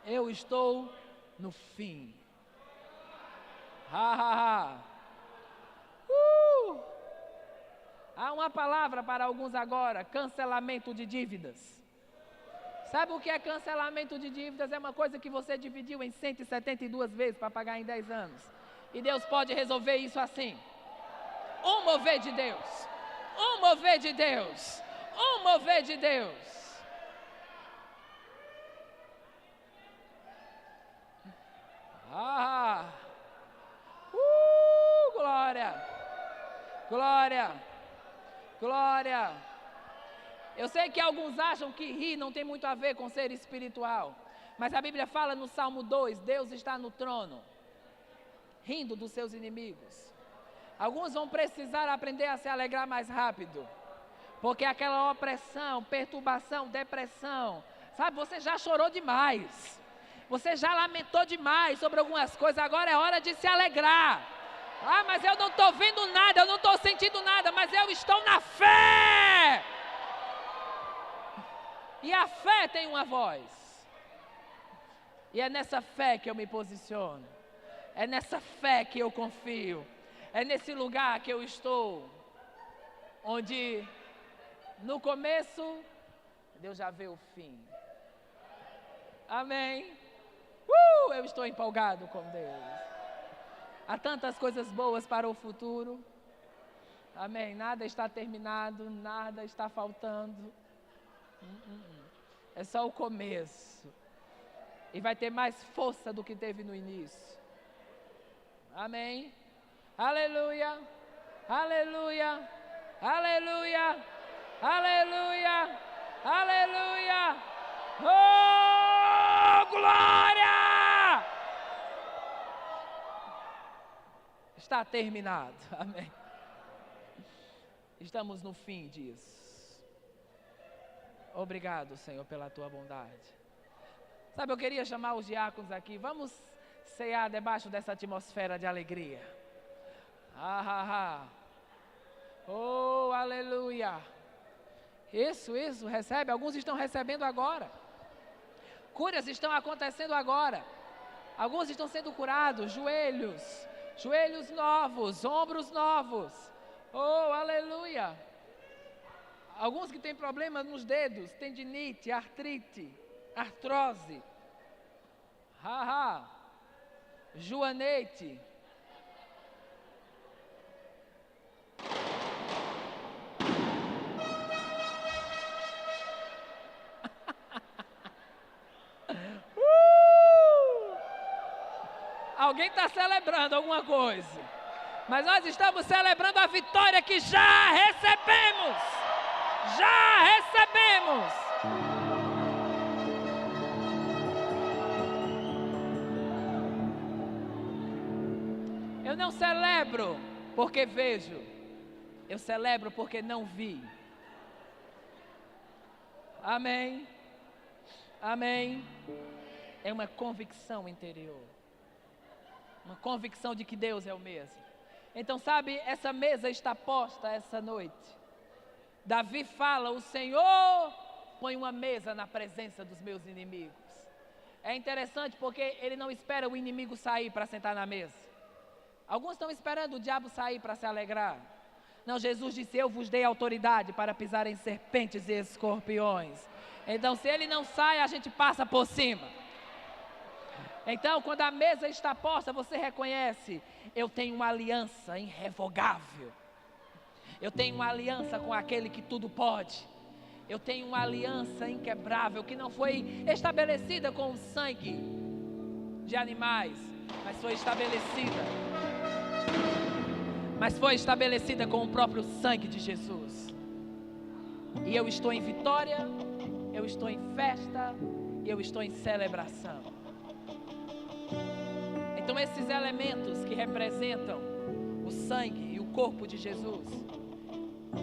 Eu estou no fim. Há uma palavra para alguns agora: cancelamento de dívidas. Sabe o que é cancelamento de dívidas? É uma coisa que você dividiu em 172 vezes para pagar em 10 anos. E Deus pode resolver isso assim. Um mover de Deus. Um mover de Deus. Um mover de Deus. Glória. Glória. Glória. Eu sei que alguns acham que rir não tem muito a ver com ser espiritual. Mas a Bíblia fala no Salmo 2, Deus está no trono, rindo dos seus inimigos. Alguns vão precisar aprender a se alegrar mais rápido. Porque aquela opressão, perturbação, depressão, sabe, você já chorou demais. Você já lamentou demais sobre algumas coisas, agora é hora de se alegrar. Ah, mas eu não estou vendo nada, eu não estou sentindo nada, mas eu estou na fé. E a fé tem uma voz. E é nessa fé que eu me posiciono. É nessa fé que eu confio. É nesse lugar que eu estou. Onde no começo, Deus já vê o fim. Amém. Eu estou empolgado com Deus. Há tantas coisas boas para o futuro. Amém. Nada está terminado, nada está faltando. É só o começo. E vai ter mais força do que teve no início. Amém. Aleluia. Aleluia. Aleluia. Aleluia. Aleluia. Oh, glória! Está terminado. Amém. Estamos no fim disso. Obrigado, Senhor, pela tua bondade. Sabe, eu queria chamar os diáconos aqui. Vamos cear debaixo dessa atmosfera de alegria. Oh, aleluia. Isso, recebe. Alguns estão recebendo agora. Curas estão acontecendo agora. Alguns estão sendo curados. Joelhos novos, ombros novos. Oh, aleluia. Alguns que têm problemas nos dedos, tendinite, artrite, artrose. Joanete. Alguém está celebrando alguma coisa. Mas nós estamos celebrando a vitória que já recebemos. Já recebemos. não celebro porque vejo, eu celebro porque não vi. Amém. Amém. É uma convicção interior. Uma convicção de que Deus é o mesmo. Então, sabe, essa mesa está posta essa noite. Davi fala, o Senhor põe uma mesa na presença dos meus inimigos. É interessante porque ele não espera o inimigo sair para sentar na mesa. Alguns estão esperando o diabo sair para se alegrar. Não, Jesus disse, eu vos dei autoridade para pisar em serpentes e escorpiões. Então, se ele não sai, a gente passa por cima. Então, quando a mesa está posta, você reconhece, eu tenho uma aliança irrevogável. Eu tenho uma aliança com aquele que tudo pode. Eu tenho uma aliança inquebrável, que não foi estabelecida com o sangue de animais, mas foi estabelecida com o próprio sangue de Jesus. E eu estou em vitória, eu estou em festa, e eu estou em celebração. Então esses elementos que representam o sangue e o corpo de Jesus.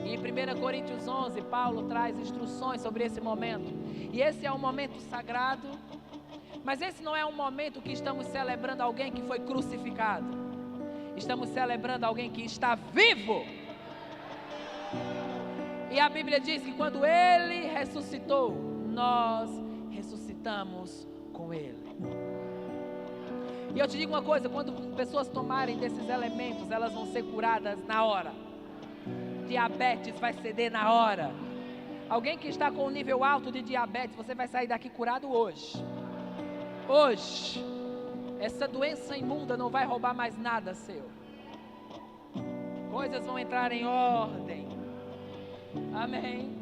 E em 1 Coríntios 11, Paulo traz instruções sobre esse momento. E esse é um momento sagrado, mas esse não é um momento que estamos celebrando alguém que foi crucificado. Estamos celebrando alguém que está vivo. E a Bíblia diz que quando Ele ressuscitou, nós ressuscitamos com Ele. E eu te digo uma coisa, quando pessoas tomarem desses elementos, elas vão ser curadas na hora. Diabetes vai ceder na hora. Alguém que está com um nível alto de diabetes, você vai sair daqui curado hoje. Hoje. Essa doença imunda não vai roubar mais nada seu. Coisas vão entrar em ordem. Amém.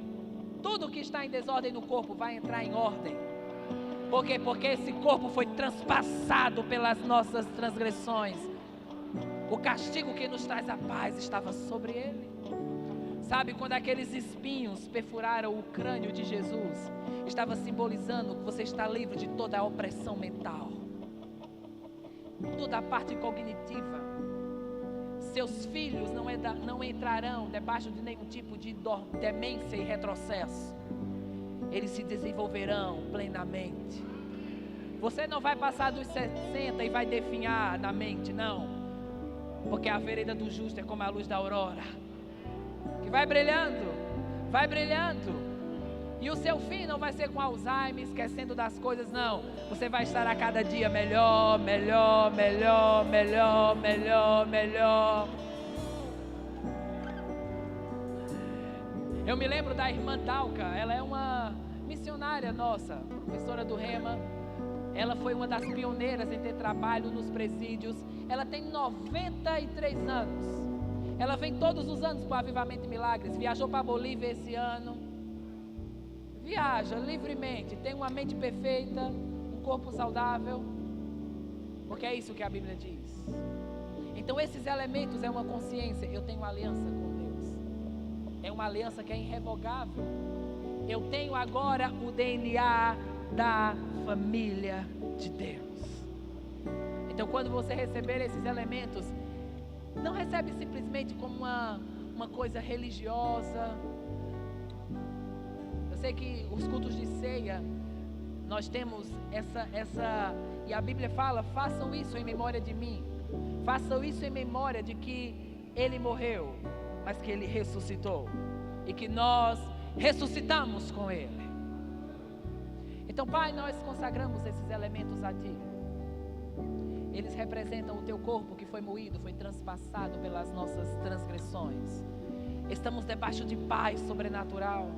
Tudo que está em desordem no corpo vai entrar em ordem. Por quê? Porque esse corpo foi transpassado pelas nossas transgressões. O castigo que nos traz a paz estava sobre ele. Sabe, quando aqueles espinhos perfuraram o crânio de Jesus, estava simbolizando que você está livre de toda a opressão mental, toda a parte cognitiva. Seus filhos não entrarão debaixo de nenhum tipo de demência e retrocesso. Eles se desenvolverão plenamente. Você não vai passar dos 60 e vai definhar na mente, não. Porque a vereda do justo é como a luz da aurora, que vai brilhando, vai brilhando. E o seu fim não vai ser com Alzheimer, esquecendo das coisas, não. Você vai estar a cada dia melhor, melhor, melhor, melhor, melhor, melhor. Eu me lembro da irmã Dalca, ela é uma missionária nossa, professora do Rema. Ela foi uma das pioneiras em ter trabalho nos presídios. Ela tem 93 anos. Ela vem todos os anos para o Avivamento e Milagres. Viajou para a Bolívia esse ano. Viaja livremente. Tem uma mente perfeita, um corpo saudável. Porque é isso que a Bíblia diz. Então esses elementos é uma consciência. Eu tenho uma aliança com Deus. É uma aliança que é irrevogável. Eu tenho agora o DNA da família de Deus. Então quando você receber esses elementos, não recebe simplesmente como uma coisa religiosa. Eu sei que os cultos de ceia, nós temos essa e a Bíblia fala, façam isso em memória de mim. Façam isso em memória de que Ele morreu, mas que Ele ressuscitou. E que nós ressuscitamos com Ele. Então, Pai, nós consagramos esses elementos a Ti. Eles representam o Teu corpo que foi moído, foi transpassado pelas nossas transgressões. Estamos debaixo de paz sobrenatural.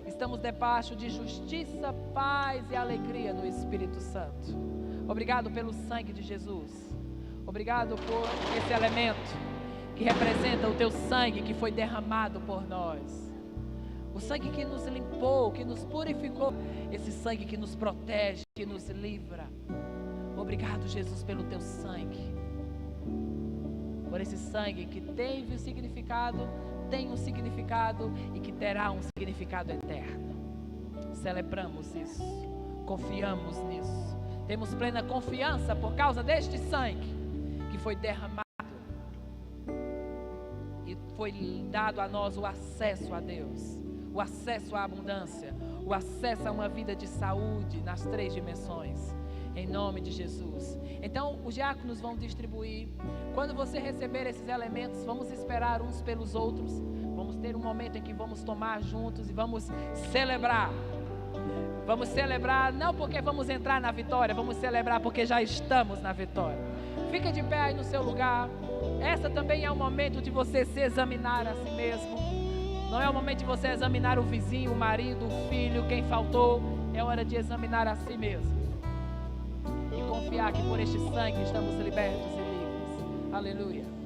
Estamos debaixo de justiça, paz e alegria no Espírito Santo. Obrigado pelo sangue de Jesus. Obrigado por esse elemento que representa o Teu sangue que foi derramado por nós. O sangue que nos limpou, que nos purificou. Esse sangue que nos protege, que nos livra. Obrigado, Jesus, pelo Teu sangue. Por esse sangue que teve um significado, tem um significado e que terá um significado eterno. Celebramos isso. Confiamos nisso. Temos plena confiança por causa deste sangue que foi derramado E foi dado a nós o acesso a Deus, o acesso à abundância, o acesso a uma vida de saúde nas 3 dimensões, em nome de Jesus. Então os diáconos vão distribuir. Quando você receber esses elementos, vamos esperar uns pelos outros, vamos ter um momento em que vamos tomar juntos e vamos celebrar. Vamos celebrar não porque vamos entrar na vitória, vamos celebrar porque já estamos na vitória. Fica de pé aí no seu lugar. Essa também é o momento de você se examinar a si mesmo. Não é o momento de você examinar o vizinho, o marido, o filho, quem faltou. É hora de examinar a si mesmo e confiar que por este sangue estamos libertos e livres. Aleluia.